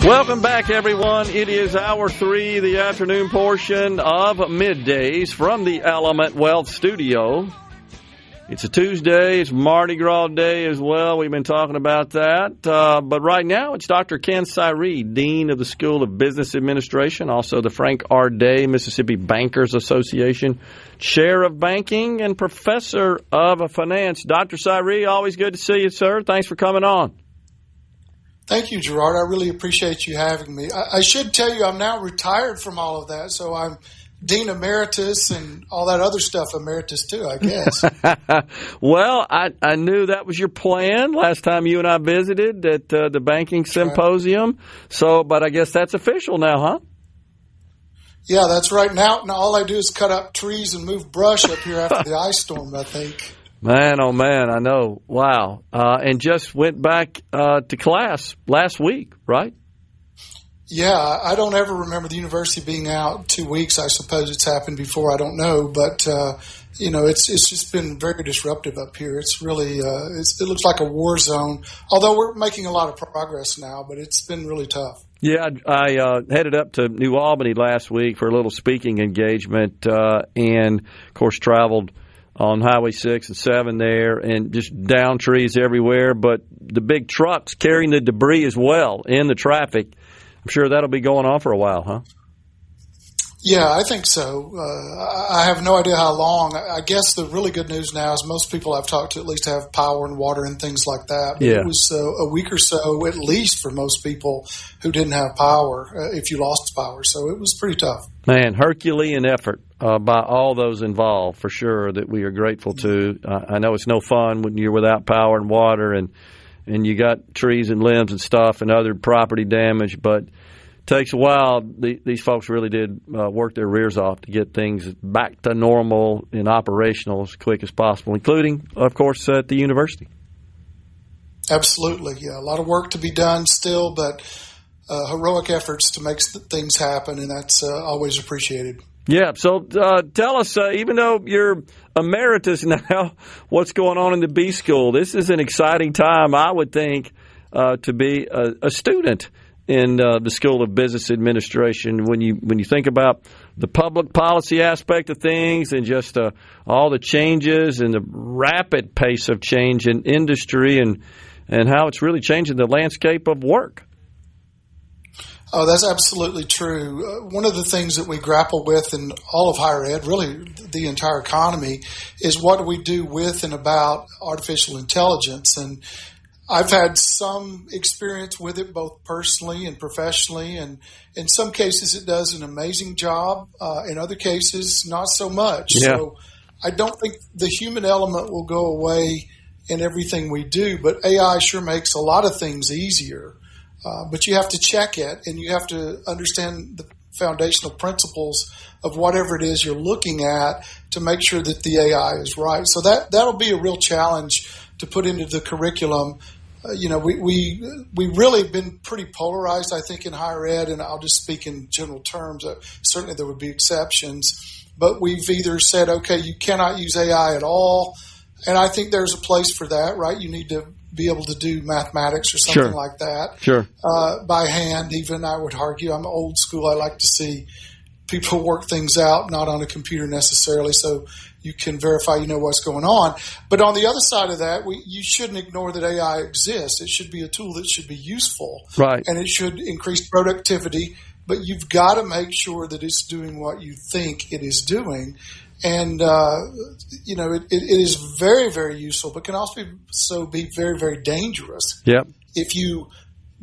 Welcome back, everyone. It is hour 3, the afternoon portion of Middays from the Element Wealth Studio. It's a Tuesday. It's Mardi Gras Day as well. We've been talking about that. But right now, it's Dr. Ken Cyree, Dean of the School of Business Administration, also the Frank R. Day Mississippi Bankers Association Chair of Banking and Professor of Finance. Dr. Cyree, always good to see you, sir. Thanks for coming on. Thank you, Gerard. I really appreciate you having me. I should tell you I'm now retired from all of that, so I'm Dean Emeritus and all that other stuff Emeritus too, I guess. Well, I knew that was your plan last time you and I visited at the banking symposium. Right. So, but I guess that's official now, huh? Yeah, that's right. Now all I do is cut up trees and move brush up here after the ice storm, I think. Man, oh man, I know. Wow. And just went back to class last week, right? Yeah, I don't ever remember the university being out 2 weeks. I suppose it's happened before. I don't know. But, it's just been very disruptive up here. It's really, it looks like a war zone, although we're making a lot of progress now, but it's been really tough. Yeah, I headed up to New Albany last week for a little speaking engagement and, of course, traveled on Highway 6 and 7 there, and just down trees everywhere. But the big trucks carrying the debris as well in the traffic, I'm sure that'll be going on for a while, huh? Yeah, I think so. I have no idea how long. I guess the really good news now is most people I've talked to at least have power and water and things like that. But It was a week or so, at least for most people who didn't have power, if you lost power. So it was pretty tough. Man, Herculean effort by all those involved, for sure, that we are grateful to. I know it's no fun when you're without power and water and you got trees and limbs and stuff and other property damage, but takes a while. These folks really did work their rears off to get things back to normal and operational as quick as possible, including, of course, at the university. Absolutely. Yeah, a lot of work to be done still, but heroic efforts to make things happen, and that's always appreciated. Yeah, so tell us, even though you're emeritus now, what's going on in the B School? This is an exciting time, I would think, to be a student in the School of Business Administration. When you think about the public policy aspect of things and just all the changes and the rapid pace of change in industry and and how it's really changing the landscape of work. Oh, that's absolutely true. One of the things that we grapple with in all of higher ed, really the entire economy, is what do we do with and about artificial intelligence. And I've had some experience with it both personally and professionally, and in some cases it does an amazing job. In other cases, not so much. Yeah. So I don't think the human element will go away in everything we do, but AI sure makes a lot of things easier. But you have to check it, and you have to understand the foundational principles of whatever it is you're looking at to make sure that the AI is right. So that'll be a real challenge to put into the curriculum. We really have been pretty polarized, I think, in higher ed, and I'll just speak in general terms. Certainly there would be exceptions, but we've either said, okay, you cannot use AI at all, and I think there's a place for that, right? You need to be able to do mathematics or something like that. Sure. By hand, even, I would argue. I'm old school. I like to see people work things out, not on a computer necessarily, so you can verify you know what's going on. But on the other side of that, you shouldn't ignore that AI exists. It should be a tool that should be useful. Right. And it should increase productivity, but you've got to make sure that it's doing what you think it is doing. And, it is very, very useful, but can also be very, very dangerous. Yep. If you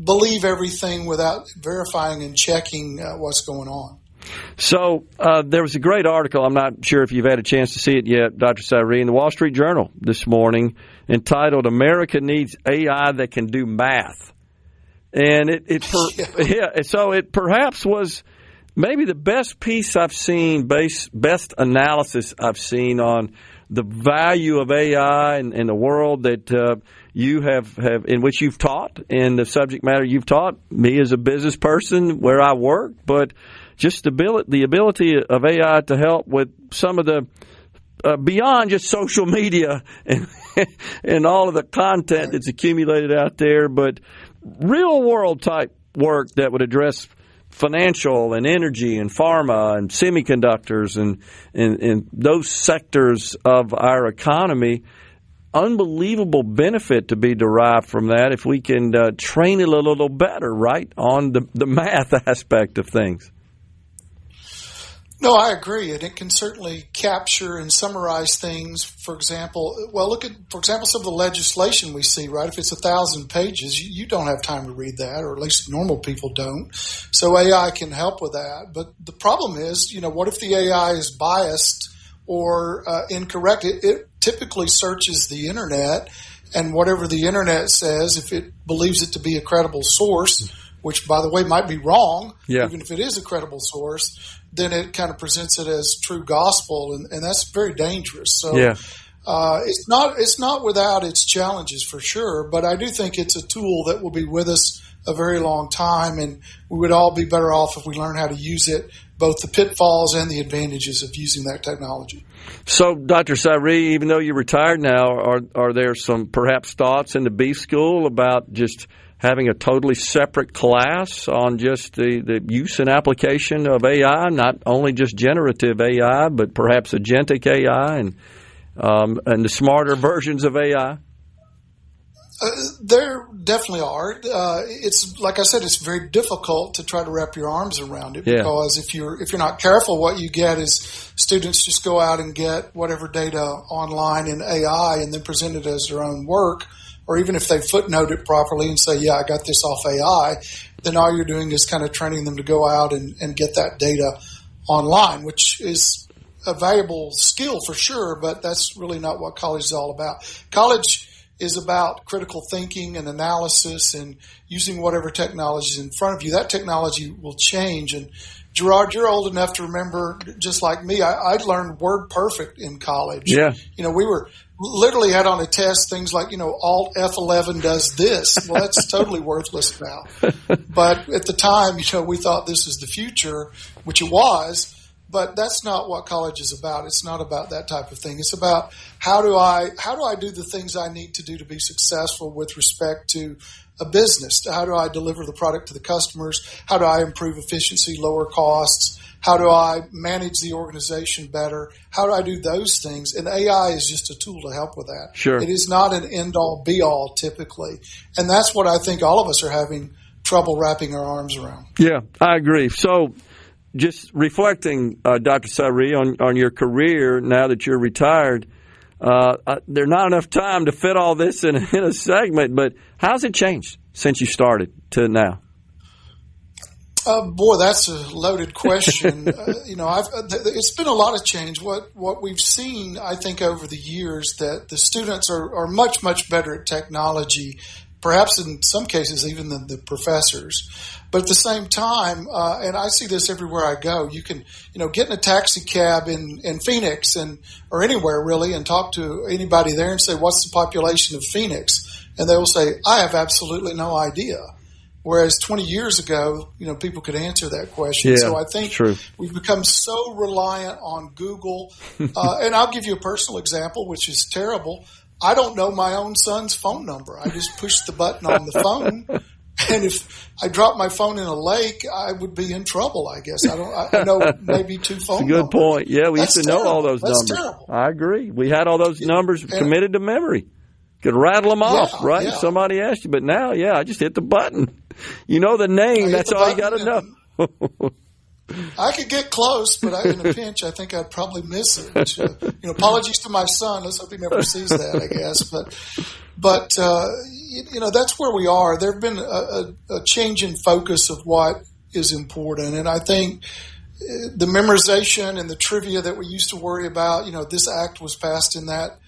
believe everything without verifying and checking what's going on. So there was a great article. I'm not sure if you've had a chance to see it yet, Dr. Cyree, in the Wall Street Journal this morning, entitled "America Needs AI That Can Do Math." And so it perhaps was maybe the best piece I've seen, best analysis I've seen on the value of AI in the world that you have in which you've taught, and the subject matter you've taught me as a business person where I work, but just the ability of AI to help with some of the beyond just social media and all of the content that's accumulated out there, but real world type work that would address financial and energy and pharma and semiconductors and those sectors of our economy. Unbelievable benefit to be derived from that if we can train it a little better, right, on the math aspect of things. No, I agree, and it can certainly capture and summarize things. For example, look at some of the legislation we see, right? If it's 1,000 pages, you don't have time to read that, or at least normal people don't. So AI can help with that. But the problem is, what if the AI is biased or incorrect? It typically searches the internet, and whatever the internet says, if it believes it to be a credible source, which, by the way, might be wrong, even if it is a credible source, then it kind of presents it as true gospel, and that's very dangerous. So it's not without its challenges for sure, but I do think it's a tool that will be with us a very long time, and we would all be better off if we learn how to use it, both the pitfalls and the advantages of using that technology. So, Dr. Cyree, even though you're retired now, are there some perhaps thoughts in the B school about just having a totally separate class on just the use and application of AI, not only just generative AI, but perhaps agentic AI and the smarter versions of AI? There definitely are. It's like I said, it's very difficult to try to wrap your arms around it because if you're not careful, what you get is students just go out and get whatever data online in AI and then present it as their own work. Or even if they footnote it properly and say, I got this off AI, then all you're doing is kind of training them to go out and get that data online, which is a valuable skill for sure, but that's really not what college is all about. College is about critical thinking and analysis and using whatever technology is in front of you. That technology will change. And Gerard, you're old enough to remember, just like me, I learned WordPerfect in college. Yeah. We were literally had on a test things like, Alt F11 does this. Well, that's totally worthless now. But at the time, we thought this is the future, which it was. But that's not what college is about. It's not about that type of thing. It's about how do I do the things I need to do to be successful with respect to a business? How do I deliver the product to the customers? How do I improve efficiency, lower costs? How do I manage the organization better? How do I do those things? And AI is just a tool to help with that. Sure. It is not an end-all, be-all typically. And that's what I think all of us are having trouble wrapping our arms around. Yeah, I agree. So just reflecting, Dr. Cyree, on your career now that you're retired, there's not enough time to fit all this in a segment, but how's it changed since you started to now? Boy, that's a loaded question. It's been a lot of change. What we've seen, I think, over the years, that the students are much, much better at technology, perhaps in some cases even than the professors. But at the same time, and I see this everywhere I go, you can, get in a taxi cab in Phoenix or anywhere really and talk to anybody there and say, what's the population of Phoenix? And they will say, I have absolutely no idea. Whereas 20 years ago, people could answer that question. Yeah, so I think true. We've become so reliant on Google. And I'll give you a personal example, which is terrible. I don't know my own son's phone number. I just push the button on the phone. And if I dropped my phone in a lake, I would be in trouble, I guess. I know maybe 2 phone numbers. That's a good point. Yeah, we used to know all those That's numbers. Terrible. I agree. We had all those numbers committed to memory. Could rattle them off, right? Yeah. If somebody asked you. But now, I just hit the button. You know the name. That's all you got to know. I could get close, but in a pinch, I think I'd probably miss it. Which, apologies to my son. Let's hope he never sees that, I guess. But that's where we are. There have been a change in focus of what is important. And I think the memorization and the trivia that we used to worry about, this act was passed in that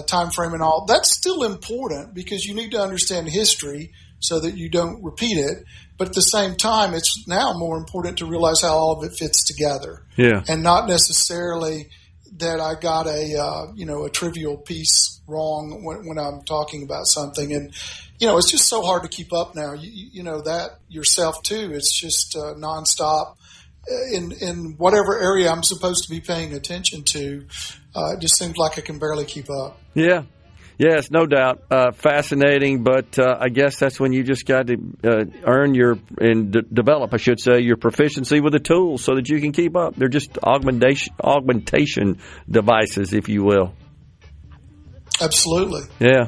time frame and all, that's still important because you need to understand history so that you don't repeat it. But at the same time, it's now more important to realize how all of it fits together. Yeah. And not necessarily that I got a trivial piece wrong when I'm talking about something. And, it's just so hard to keep up now. You know that yourself too. It's just nonstop. In whatever area I'm supposed to be paying attention to, it just seems like I can barely keep up. Yeah. Yes, no doubt. Fascinating, but I guess that's when you just got to earn develop, I should say, your proficiency with the tools so that you can keep up. They're just augmentation devices, if you will. Absolutely. Yeah.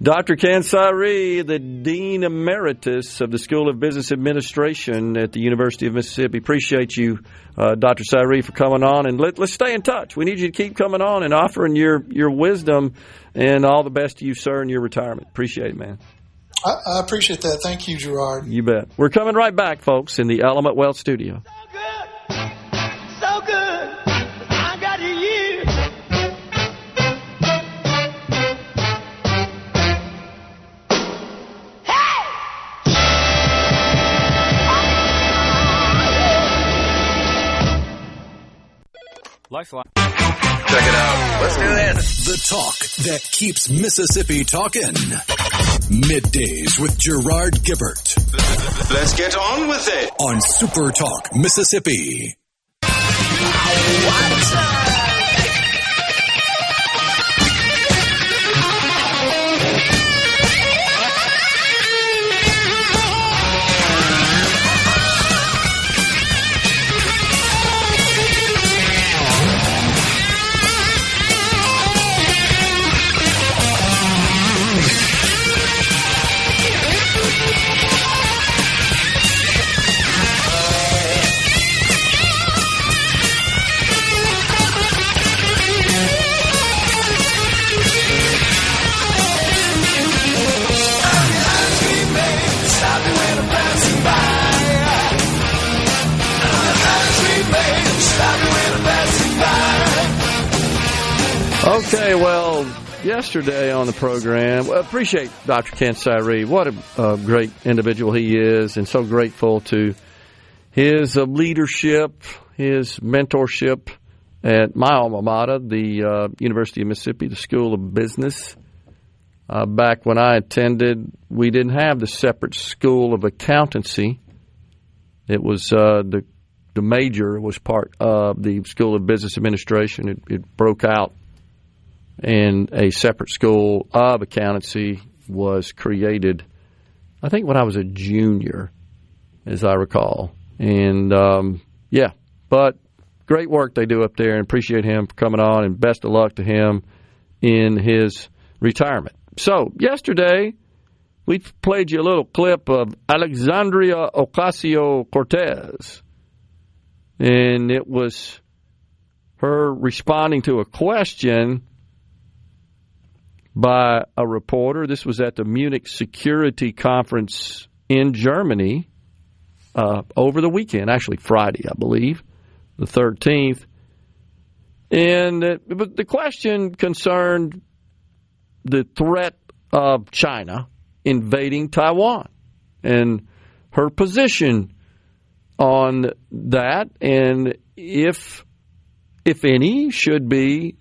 Dr. Ken Cyree, the Dean Emeritus of the School of Business Administration at the University of Mississippi. Appreciate you, Dr. Cyree, for coming on. And let's stay in touch. We need you to keep coming on and offering your wisdom, and all the best to you, sir, in your retirement. Appreciate it, man. I appreciate that. Thank you, Gerard. You bet. We're coming right back, folks, in the Element Wealth studio. So good, I got you. Check it out. Let's do this. The talk that keeps Mississippi talking. Middays with Gerard Gibert. Let's get on with it. On SuperTalk, Mississippi. Okay, well, yesterday on the program, appreciate Dr. Ken Cyree. What a great individual he is, and so grateful to his leadership, his mentorship at my alma mater, the University of Mississippi, the School of Business. Back when I attended, we didn't have the separate School of Accountancy. It was the major was part of the School of Business Administration. It broke out, and a separate School of Accountancy was created, I think, when I was a junior, as I recall. And, But great work they do up there, and appreciate him for coming on, and best of luck to him in his retirement. So, yesterday, we played you a little clip of Alexandria Ocasio-Cortez, and it was her responding to a question by a reporter. This was at the Munich Security Conference in Germany over the weekend, actually Friday, I believe, the 13th. And but the question concerned the threat of China invading Taiwan and her position on that, and if any, should be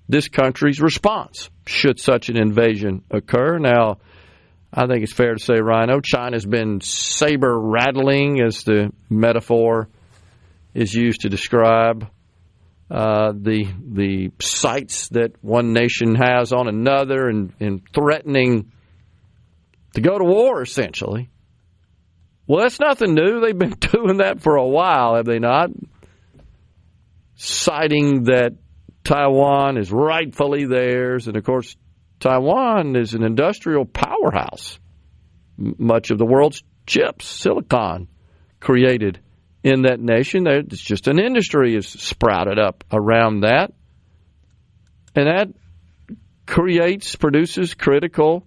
this country's response should such an invasion occur. Now, I think it's fair to say, Rhino, China's been saber-rattling, as the metaphor is used to describe the sights that one nation has on another, and threatening to go to war, essentially. Well, that's nothing new. They've been doing that for a while, have they not? Citing that Taiwan is rightfully theirs, and of course, Taiwan is an industrial powerhouse. Much of the world's chips, silicon, created in that nation. It's just an industry is sprouted up around that, and that produces critical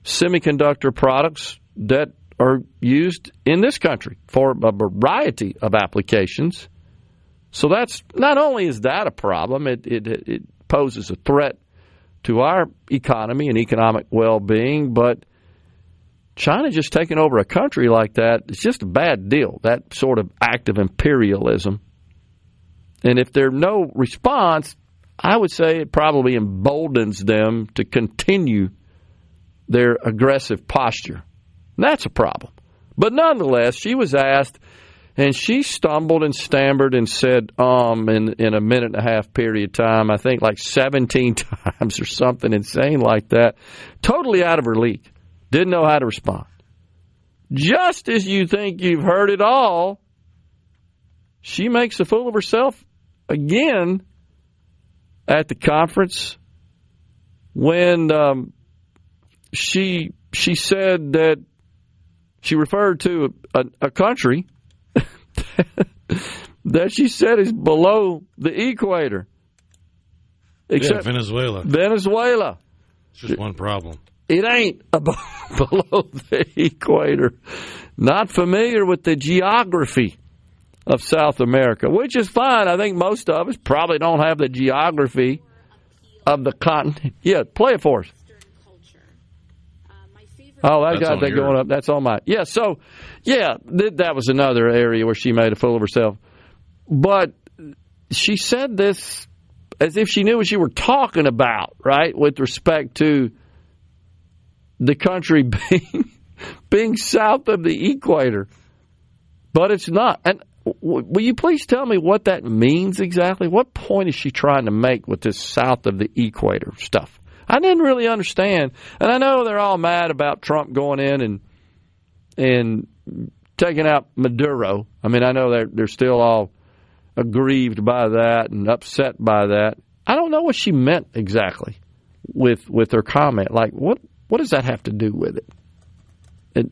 semiconductor products that are used in this country for a variety of applications. So that's not only is that a problem, it poses a threat to our economy and economic well-being, but China just taking over a country like that, it's just a bad deal, that sort of act of imperialism. And if there's no response, I would say it probably emboldens them to continue their aggressive posture. And that's a problem. But nonetheless, she was asked, and she stumbled and stammered and said in a minute and a half period of time, I think like 17 times or something insane like that, totally out of her league. Didn't know how to respond. Just as you think you've heard it all, she makes a fool of herself again at the conference when she said that she referred to a country that she said is below the equator. Except Venezuela. Venezuela. It's just one problem. It ain't below the equator. Not familiar with the geography of South America, which is fine. I think most of us probably don't have the geography of the continent. Yeah, play it for us. Oh, that got that going up. That's on my... Yeah, so, yeah, that was another area where she made a fool of herself. But she said this as if she knew what you were talking about, right, with respect to the country being south of the equator. But it's not. And will you please tell me what that means exactly? What point is she trying to make with this south of the equator stuff? I didn't really understand. And I know they're all mad about Trump going in and taking out Maduro. I mean, I know they're still all aggrieved by that and upset by that. I don't know what she meant exactly with her comment. Like, what does that have to do with it?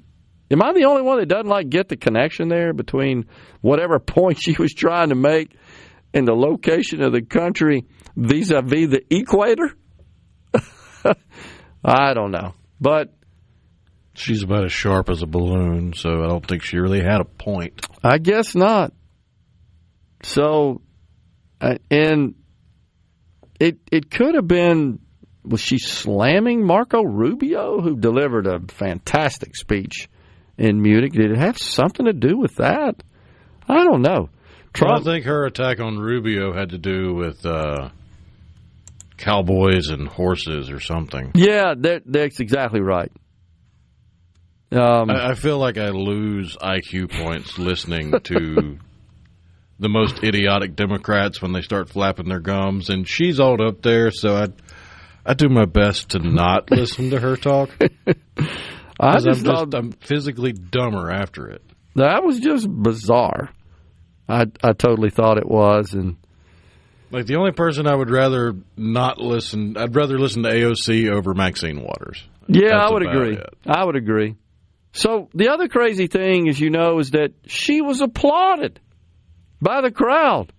Am I the only one that doesn't get the connection there between whatever point she was trying to make and the location of the country vis-a-vis the equator? I don't know. But she's about as sharp as a balloon, so I don't think she really had a point. I guess not. So, and it could have been, was she slamming Marco Rubio, who delivered a fantastic speech in Munich? Did it have something to do with that? I don't know. Trump, I think her attack on Rubio had to do with cowboys and horses or something. Yeah, that's exactly right. I feel like I lose IQ points listening to the most idiotic Democrats when they start flapping their gums, and she's all up there, so I do my best to not listen to her talk. I'm physically dumber after it. That was just bizarre. I totally thought it was. And like the only person I would rather not listen, I'd rather listen to AOC over Maxine Waters. Yeah, I would agree. I would agree. So the other crazy thing, as you know, is that she was applauded by the crowd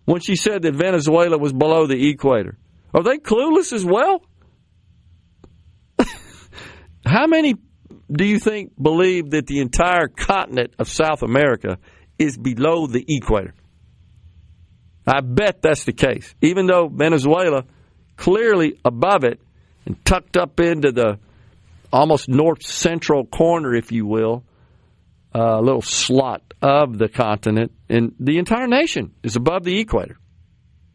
when she said that Venezuela was below the equator. Are they clueless as well? How many do you think believe that the entire continent of South America is below the equator? I bet that's the case, even though Venezuela clearly above it and tucked up into the almost north-central corner, if you will, a little slot of the continent, and the entire nation is above the equator.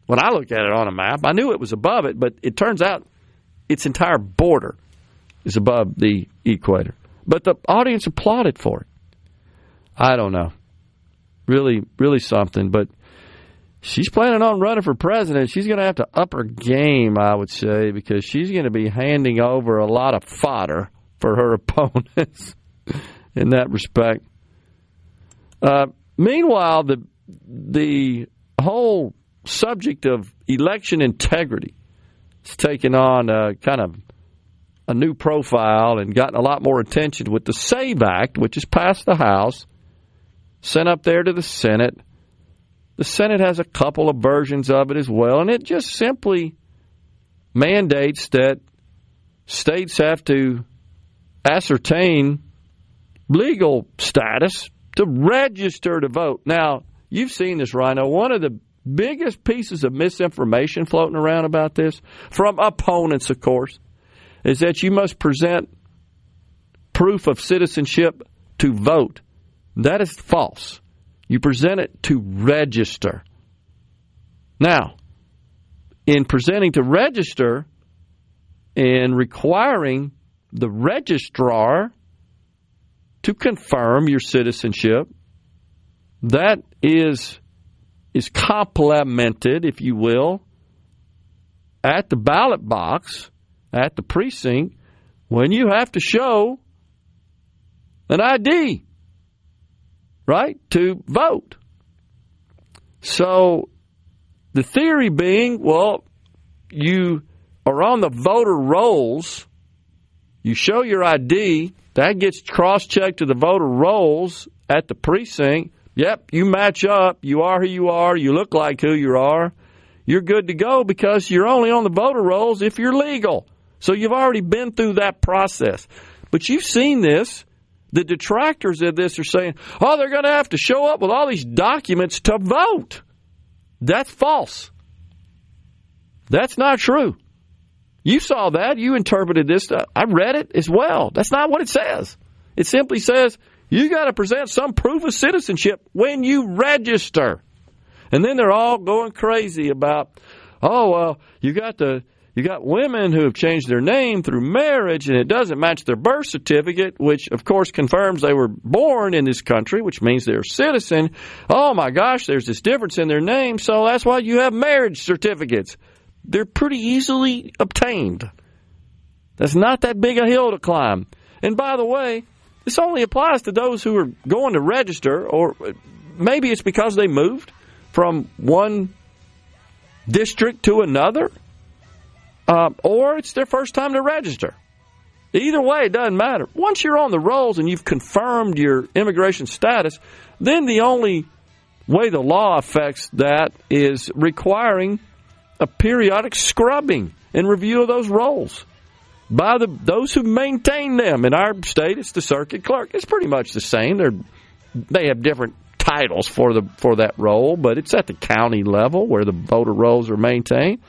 When I looked at it on a map, I knew it was above it, but it turns out its entire border is above the equator. But the audience applauded for it. I don't know. Really, really something. But she's planning on running for president. She's going to have to up her game, I would say, because she's going to be handing over a lot of fodder for her opponents in that respect. Meanwhile, the whole subject of election integrity has taken on kind of a new profile and gotten a lot more attention with the SAVE Act, which is passed the House, sent up there to the Senate. The Senate has a couple of versions of it as well, and it just simply mandates that states have to ascertain legal status to register to vote. Now, you've seen this, Rhino. One of the biggest pieces of misinformation floating around about this, from opponents, of course, is that you must present proof of citizenship to vote. That is false. You present it to register. Now, in presenting to register and requiring the registrar to confirm your citizenship, that is complemented, if you will, at the ballot box, at the precinct, when you have to show an ID, right, to vote. So the theory being, well, you are on the voter rolls, you show your ID, that gets cross-checked to the voter rolls at the precinct. Yep, you match up, you are who you are, you look like who you are. You're good to go because you're only on the voter rolls if you're legal. So you've already been through that process. But you've seen this. The detractors of this are saying, oh, they're going to have to show up with all these documents to vote. That's false. That's not true. You saw that. You interpreted this. I read it as well. That's not what it says. It simply says you got to present some proof of citizenship when you register. And then they're all going crazy about, oh, well, you got women who have changed their name through marriage, and it doesn't match their birth certificate, which, of course, confirms they were born in this country, which means they're a citizen. Oh, my gosh, there's this difference in their name, so that's why you have marriage certificates. They're pretty easily obtained. That's not that big a hill to climb. And by the way, this only applies to those who are going to register, or maybe it's because they moved from one district to another. Or it's their first time to register. Either way, it doesn't matter. Once you're on the rolls and you've confirmed your immigration status, then the only way the law affects that is requiring a periodic scrubbing and review of those rolls by those who maintain them. In our state, it's the circuit clerk. It's pretty much the same. They have different titles for that role, but it's at the county level where the voter rolls are maintained.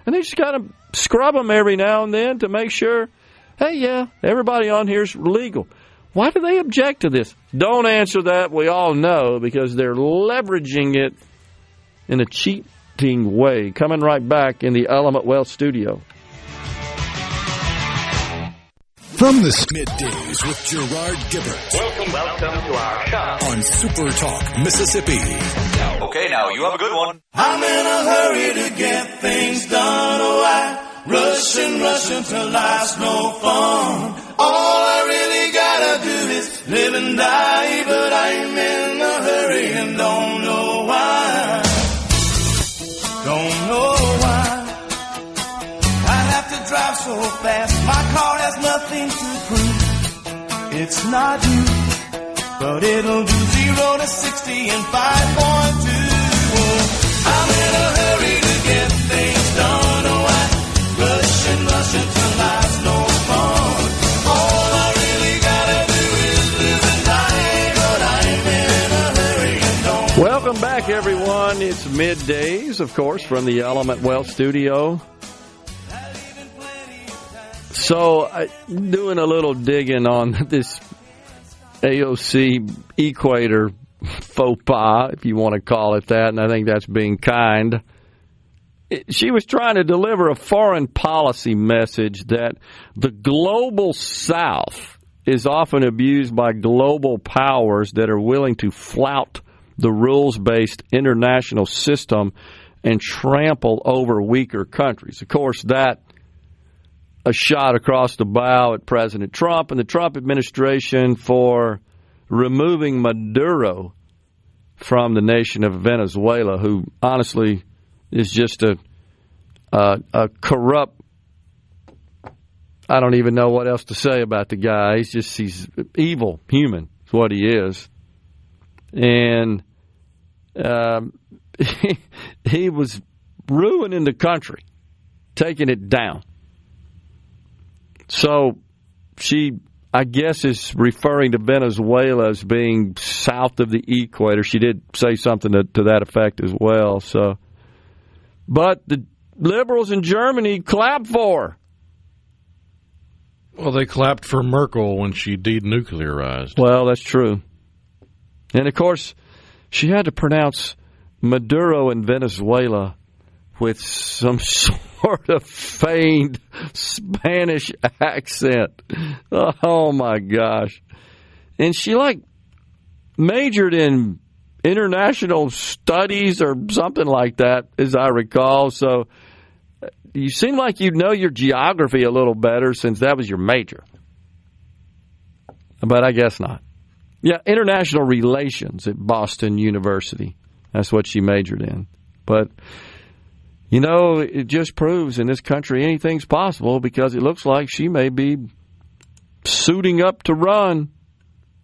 And they just got to scrub them every now and then to make sure, hey, yeah, everybody on here is legal. Why do they object to this? Don't answer that. We all know, because they're leveraging it in a cheating way. Coming right back in the Element Wealth studio. From the MidDays with Gerard Gibert. Welcome to our shop on SuperTalk, Mississippi. Okay, now you have a good one. I'm in a hurry to get things done. Oh, I rushing till life's no fun. All I really gotta do is live and die, but I'm in a hurry and don't know drive so fast. My car has nothing to prove. It's not you, but it'll do 0 to 60 in 5.2. I'm in a hurry to get things done. Oh, I rush until life's no fun. All I really gotta do is live and die, but I'm in a hurry and don't. Welcome back, everyone. It's Middays, of course, from the Element Wealth Studio. So, doing a little digging on this AOC Equator faux pas, if you want to call it that, and I think that's being kind. She was trying to deliver a foreign policy message that the global South is often abused by global powers that are willing to flout the rules-based international system and trample over weaker countries. Of course, that a shot across the bow at President Trump and the Trump administration for removing Maduro from the nation of Venezuela, who honestly is just a corrupt, I don't even know what else to say about the guy. He's evil human, is what he is. And he was ruining the country, taking it down. So she, I guess, is referring to Venezuela as being south of the equator. She did say something to that effect as well. So, but the liberals in Germany clapped for her. Well, they clapped for Merkel when she denuclearized. Well, that's true. And, of course, she had to pronounce Maduro in Venezuela with some sort of feigned Spanish accent. Oh, my gosh. And she, majored in international studies or something like that, as I recall. So you seem like you know your geography a little better since that was your major. But I guess not. Yeah, international relations at Boston University. That's what she majored in. But it just proves in this country anything's possible because it looks like she may be suiting up to run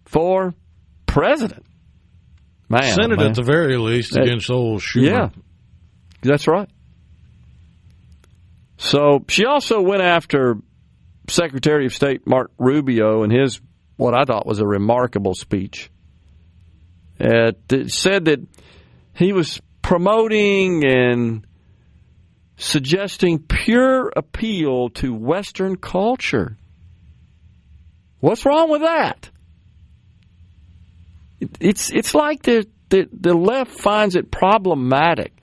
for president. Senate at the very least against old Schumer. Yeah, that's right. So she also went after Secretary of State Mark Rubio in his, what I thought was a remarkable speech. It said that he was promoting and suggesting pure appeal to Western culture. What's wrong with that? It's like the left finds it problematic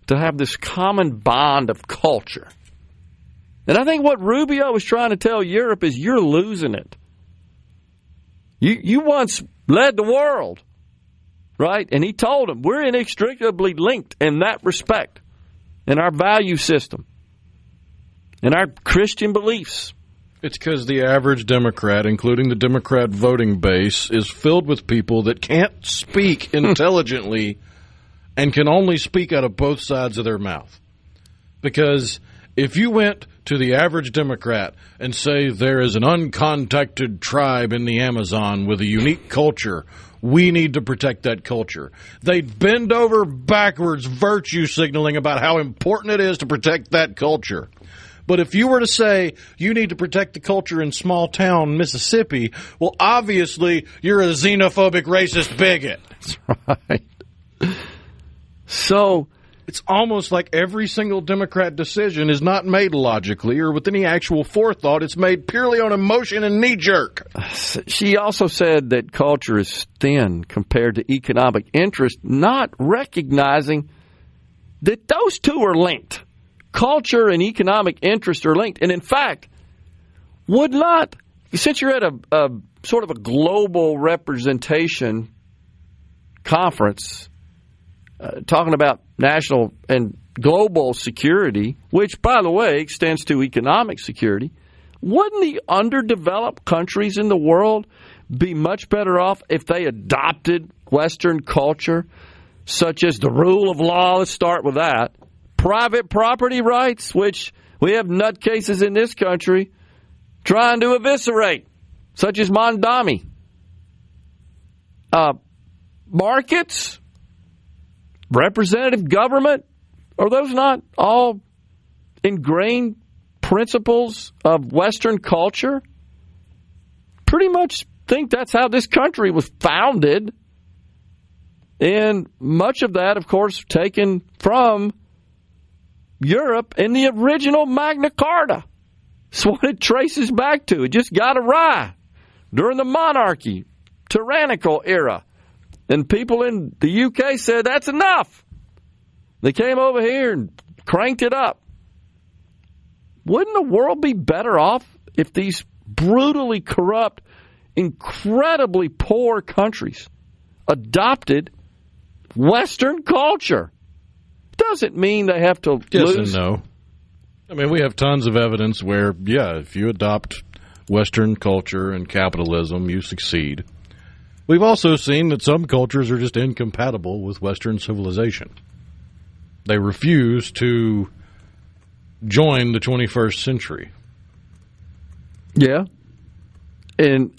to have this common bond of culture. And I think what Rubio was trying to tell Europe is you're losing it. You once led the world, right? And he told them we're inextricably linked in that respect, in our value system, in our Christian beliefs. It's because the average Democrat, including the Democrat voting base, is filled with people that can't speak intelligently and can only speak out of both sides of their mouth. Because if you went to the average Democrat and say there is an uncontacted tribe in the Amazon with a unique culture, we need to protect that culture, they'd bend over backwards virtue signaling about how important it is to protect that culture. But if you were to say you need to protect the culture in small town Mississippi, well, obviously you're a xenophobic, racist bigot. That's right. So it's almost like every single Democrat decision is not made logically or with any actual forethought. It's made purely on emotion and knee-jerk. She also said that culture is thin compared to economic interest, not recognizing that those two are linked. Culture and economic interest are linked. And in fact, would not, since you're at a sort of a global representation conference, talking about national and global security, which, by the way, extends to economic security, wouldn't the underdeveloped countries in the world be much better off if they adopted Western culture, such as the rule of law, let's start with that, private property rights, which we have nutcases in this country trying to eviscerate, such as Mondami. Markets, representative government, are those not all ingrained principles of Western culture? Pretty much think that's how this country was founded. And much of that, of course, taken from Europe in the original Magna Carta. That's what it traces back to. It just got awry during the monarchy, tyrannical era. And people in the UK said, that's enough. They came over here and cranked it up. Wouldn't the world be better off if these brutally corrupt, incredibly poor countries adopted Western culture? Doesn't mean they have to lose. Yes and no. I mean, we have tons of evidence where, yeah, if you adopt Western culture and capitalism, you succeed. We've also seen that some cultures are just incompatible with Western civilization. They refuse to join the 21st century. Yeah. And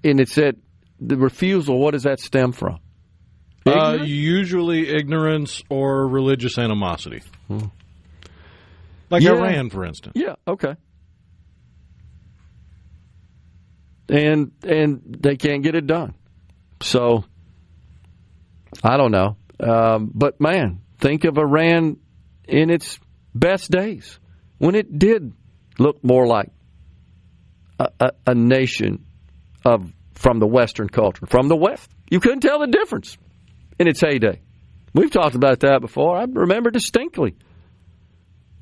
it said the refusal, what does that stem from? Usually ignorance or religious animosity. Like Iran, for instance. Yeah, okay. And they can't get it done. So, I don't know. But, man, think of Iran in its best days, when it did look more like a nation from the Western culture, from the West. You couldn't tell the difference in its heyday. We've talked about that before. I remember distinctly.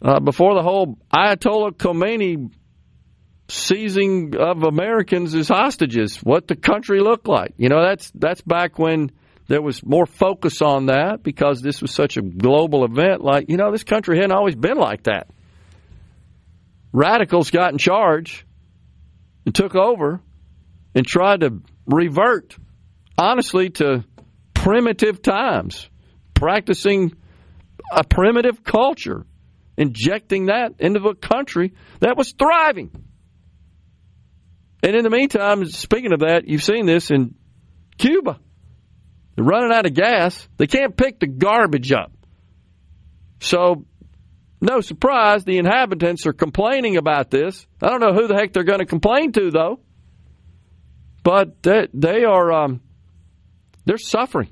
Before the whole Ayatollah Khomeini seizing of Americans as hostages, what the country looked like. You know, that's back when there was more focus on that because this was such a global event. Like, you know, this country hadn't always been like that. Radicals got in charge and took over and tried to revert, honestly, to primitive times, practicing a primitive culture, injecting that into a country that was thriving. And in the meantime, speaking of that, you've seen this in Cuba. They're running out of gas. They can't pick the garbage up. So, no surprise, the inhabitants are complaining about this. I don't know who the heck they're going to complain to, though. But they are they're suffering.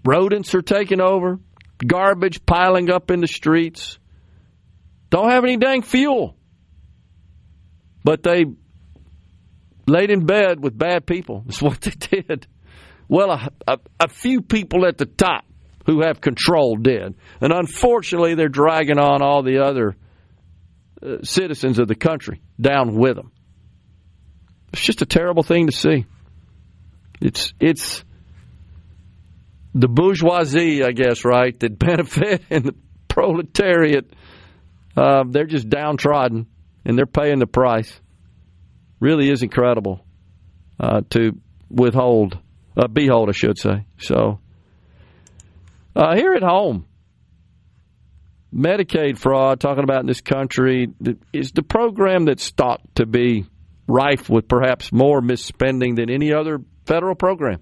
Rodents are taking over. Garbage piling up in the streets. Don't have any dang fuel. But they laid in bed with bad people. That's what they did. Well, a few people at the top who have control did. And unfortunately, they're dragging on all the other citizens of the country down with them. It's just a terrible thing to see. It's the bourgeoisie, I guess, right, that benefit, and the proletariat, they're just downtrodden, and they're paying the price. Really is incredible to behold, I should say. So, here at home, Medicaid fraud, talking about in this country, is the program that's thought to be rife with perhaps more misspending than any other federal program.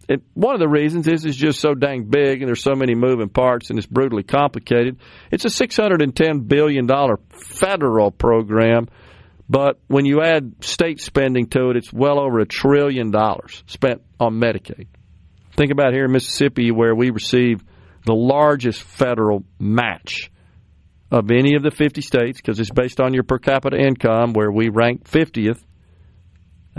And one of the reasons is it's just so dang big and there's so many moving parts and it's brutally complicated. It's a $610 billion federal program, but when you add state spending to it, it's well over $1 trillion spent on Medicaid. Think about here in Mississippi, where we receive the largest federal match of any of the 50 states, because it's based on your per capita income, where we rank 50th.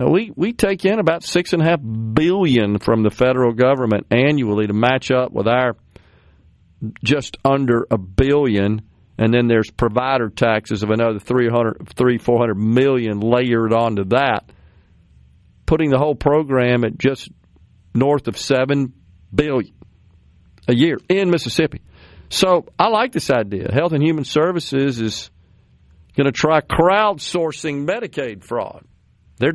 We take in about $6.5 billion from the federal government annually to match up with our just under $1 billion, and then there's provider taxes of another $400 million layered onto that, putting the whole program at just north of $7 billion a year in Mississippi. So I like this idea. Health and Human Services is going to try crowdsourcing Medicaid fraud. They're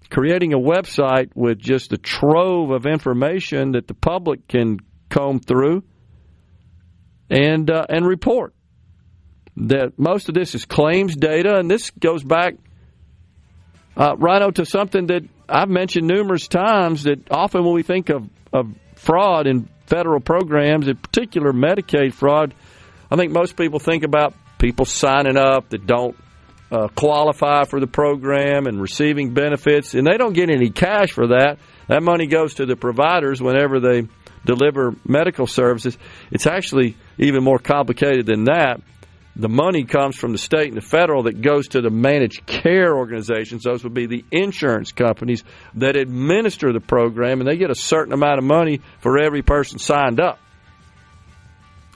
creating a website with just a trove of information that the public can comb through and report. That most of this is claims data, and this goes back, Rhino, to something that I've mentioned numerous times, that often when we think of fraud in federal programs, in particular Medicaid fraud, I think most people think about people signing up that don't qualify for the program and receiving benefits, and they don't get any cash for that. That money goes to the providers whenever they deliver medical services. It's actually even more complicated than that. The money comes from the state and the federal that goes to the managed care organizations. Those would be the insurance companies that administer the program, and they get a certain amount of money for every person signed up,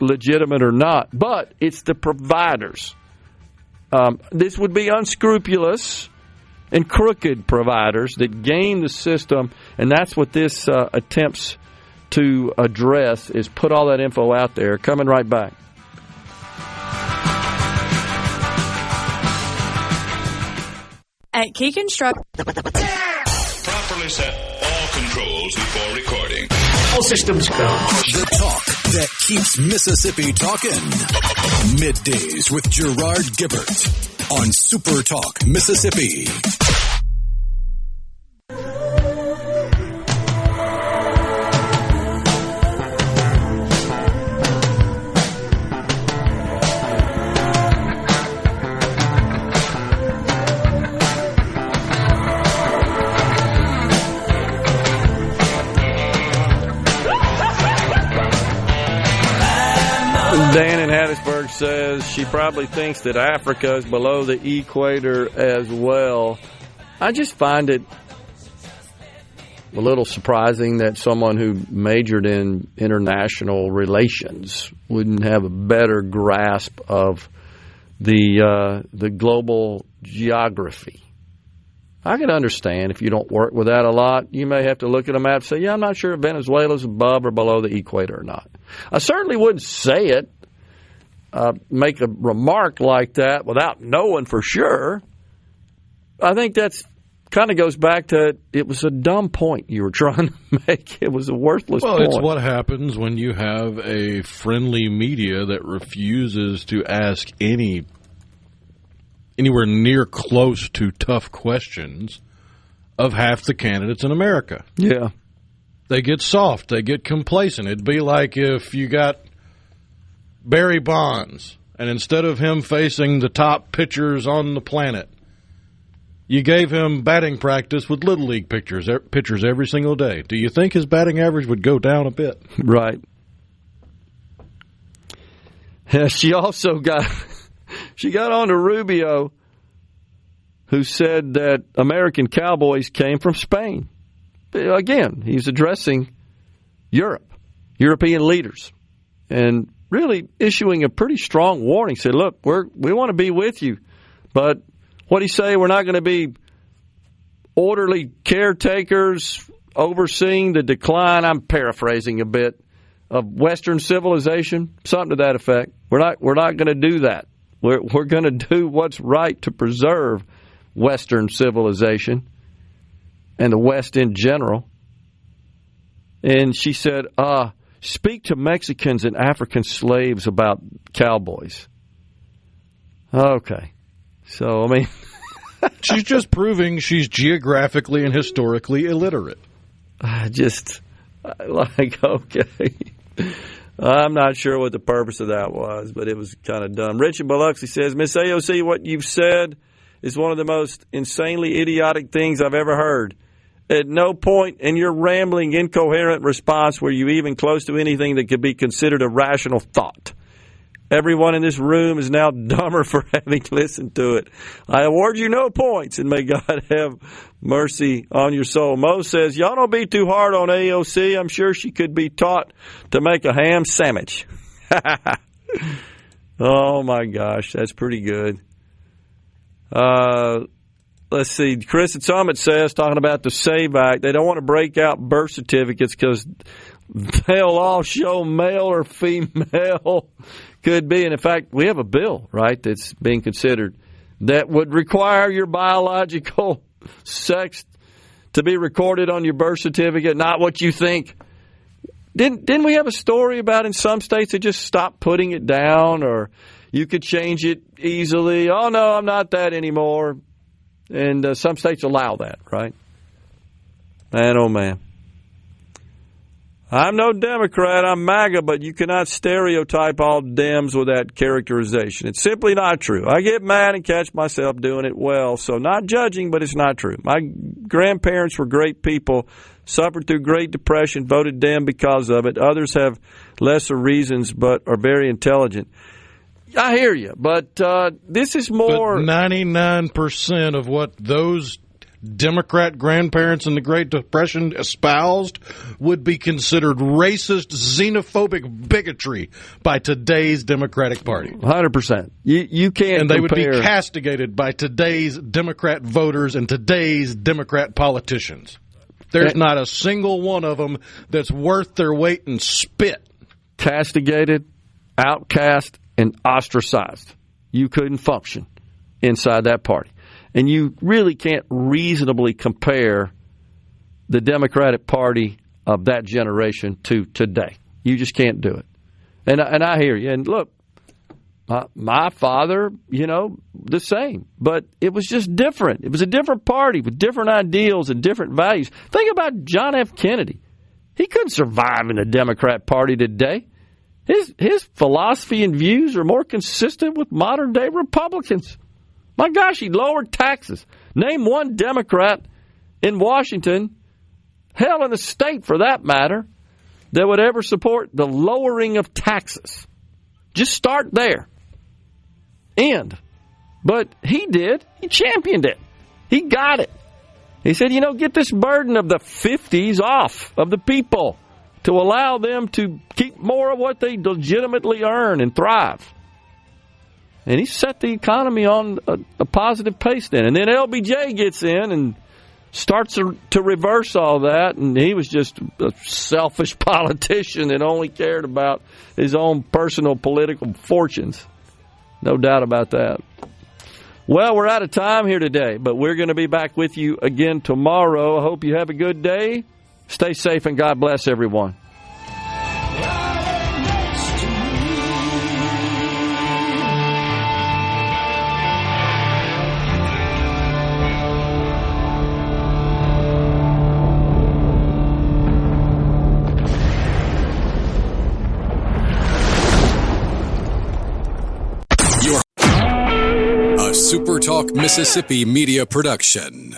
legitimate or not. But it's the providers. This would be unscrupulous and crooked providers that game the system, and that's what this attempts to address, is put all that info out there. Coming right back. At Key Construct. Properly set all controls before recording. All systems go. The talk that keeps Mississippi talking. Middays with Gerard Gibert on SuperTalk Mississippi. Dan in Hattiesburg says she probably thinks that Africa is below the equator as well. I just find it a little surprising that someone who majored in international relations wouldn't have a better grasp of the global geography. I can understand if you don't work with that a lot, you may have to look at a map and say, yeah, I'm not sure if Venezuela's above or below the equator or not. I certainly wouldn't say it, make a remark like that without knowing for sure. I think that's kind of goes back to it was a dumb point you were trying to make. It was a worthless point. Well, it's what happens when you have a friendly media that refuses to ask anywhere near close to tough questions of half the candidates in America. Yeah. They get soft. They get complacent. It'd be like if you got Barry Bonds, and instead of him facing the top pitchers on the planet, you gave him batting practice with Little League pitchers every single day. Do you think his batting average would go down a bit? Right. She also got on to Rubio, who said that American cowboys came from Spain. Again, he's addressing European leaders, and really issuing a pretty strong warning. Said, look, we want to be with you, but what he say? We're not going to be orderly caretakers overseeing the decline, I'm paraphrasing a bit, of Western civilization, something to that effect. We're not going to do that. We're going to do what's right to preserve Western civilization and the West in general. And she said, speak to Mexicans and African slaves about cowboys. Okay. So, I mean... She's just proving she's geographically and historically illiterate. Okay. I'm not sure what the purpose of that was, but it was kind of dumb. Rich in Biloxi says, Miss AOC, what you've said is one of the most insanely idiotic things I've ever heard. At no point in your rambling, incoherent response were you even close to anything that could be considered a rational thought. Everyone in this room is now dumber for having listened to it. I award you no points, and may God have mercy on your soul. Mo says, y'all don't be too hard on AOC. I'm sure she could be taught to make a ham sandwich. Oh, my gosh. That's pretty good. Let's see. Chris at Summit says, talking about the SAVE Act, they don't want to break out birth certificates because they'll all show male or female. Could be. And in fact, we have a bill, right, that's being considered that would require your biological sex to be recorded on your birth certificate, not what you think Didn't we have a story about in some states they just stopped putting it down, or you could change it easily? Oh, no, I'm not that anymore. And some states allow that, right? Man, oh, man. I'm no Democrat, I'm MAGA, but you cannot stereotype all Dems with that characterization. It's simply not true. I get mad and catch myself doing it well, so not judging, but it's not true. My grandparents were great people, suffered through Great Depression, voted Dem because of it. Others have lesser reasons, but are very intelligent. I hear you, but this is more... But 99% of what those Democrat grandparents in the Great Depression espoused would be considered racist, xenophobic bigotry by today's Democratic Party. 100%. You can't And they compare. would be castigated by today's Democrat voters and today's Democrat politicians. There's not a single one of them that's worth their weight in spit. Castigated, outcast, and ostracized. You couldn't function inside that party. And you really can't reasonably compare the Democratic Party of that generation to today. You just can't do it. And I hear you. And look, my father, the same. But it was just different. It was a different party with different ideals and different values. Think about John F. Kennedy. He couldn't survive in the Democrat Party today. His philosophy and views are more consistent with modern-day Republicans. My gosh, he lowered taxes. Name one Democrat in Washington, hell, in the state for that matter, that would ever support the lowering of taxes. Just start there. End. But he did. He championed it. He got it. He said, get this burden of the 50s off of the people to allow them to keep more of what they legitimately earn and thrive. And he set the economy on a positive pace then. And then LBJ gets in and starts to reverse all that. And he was just a selfish politician that only cared about his own personal political fortunes. No doubt about that. Well, we're out of time here today, but we're going to be back with you again tomorrow. I hope you have a good day. Stay safe and God bless everyone. SuperTalk Mississippi Media Production.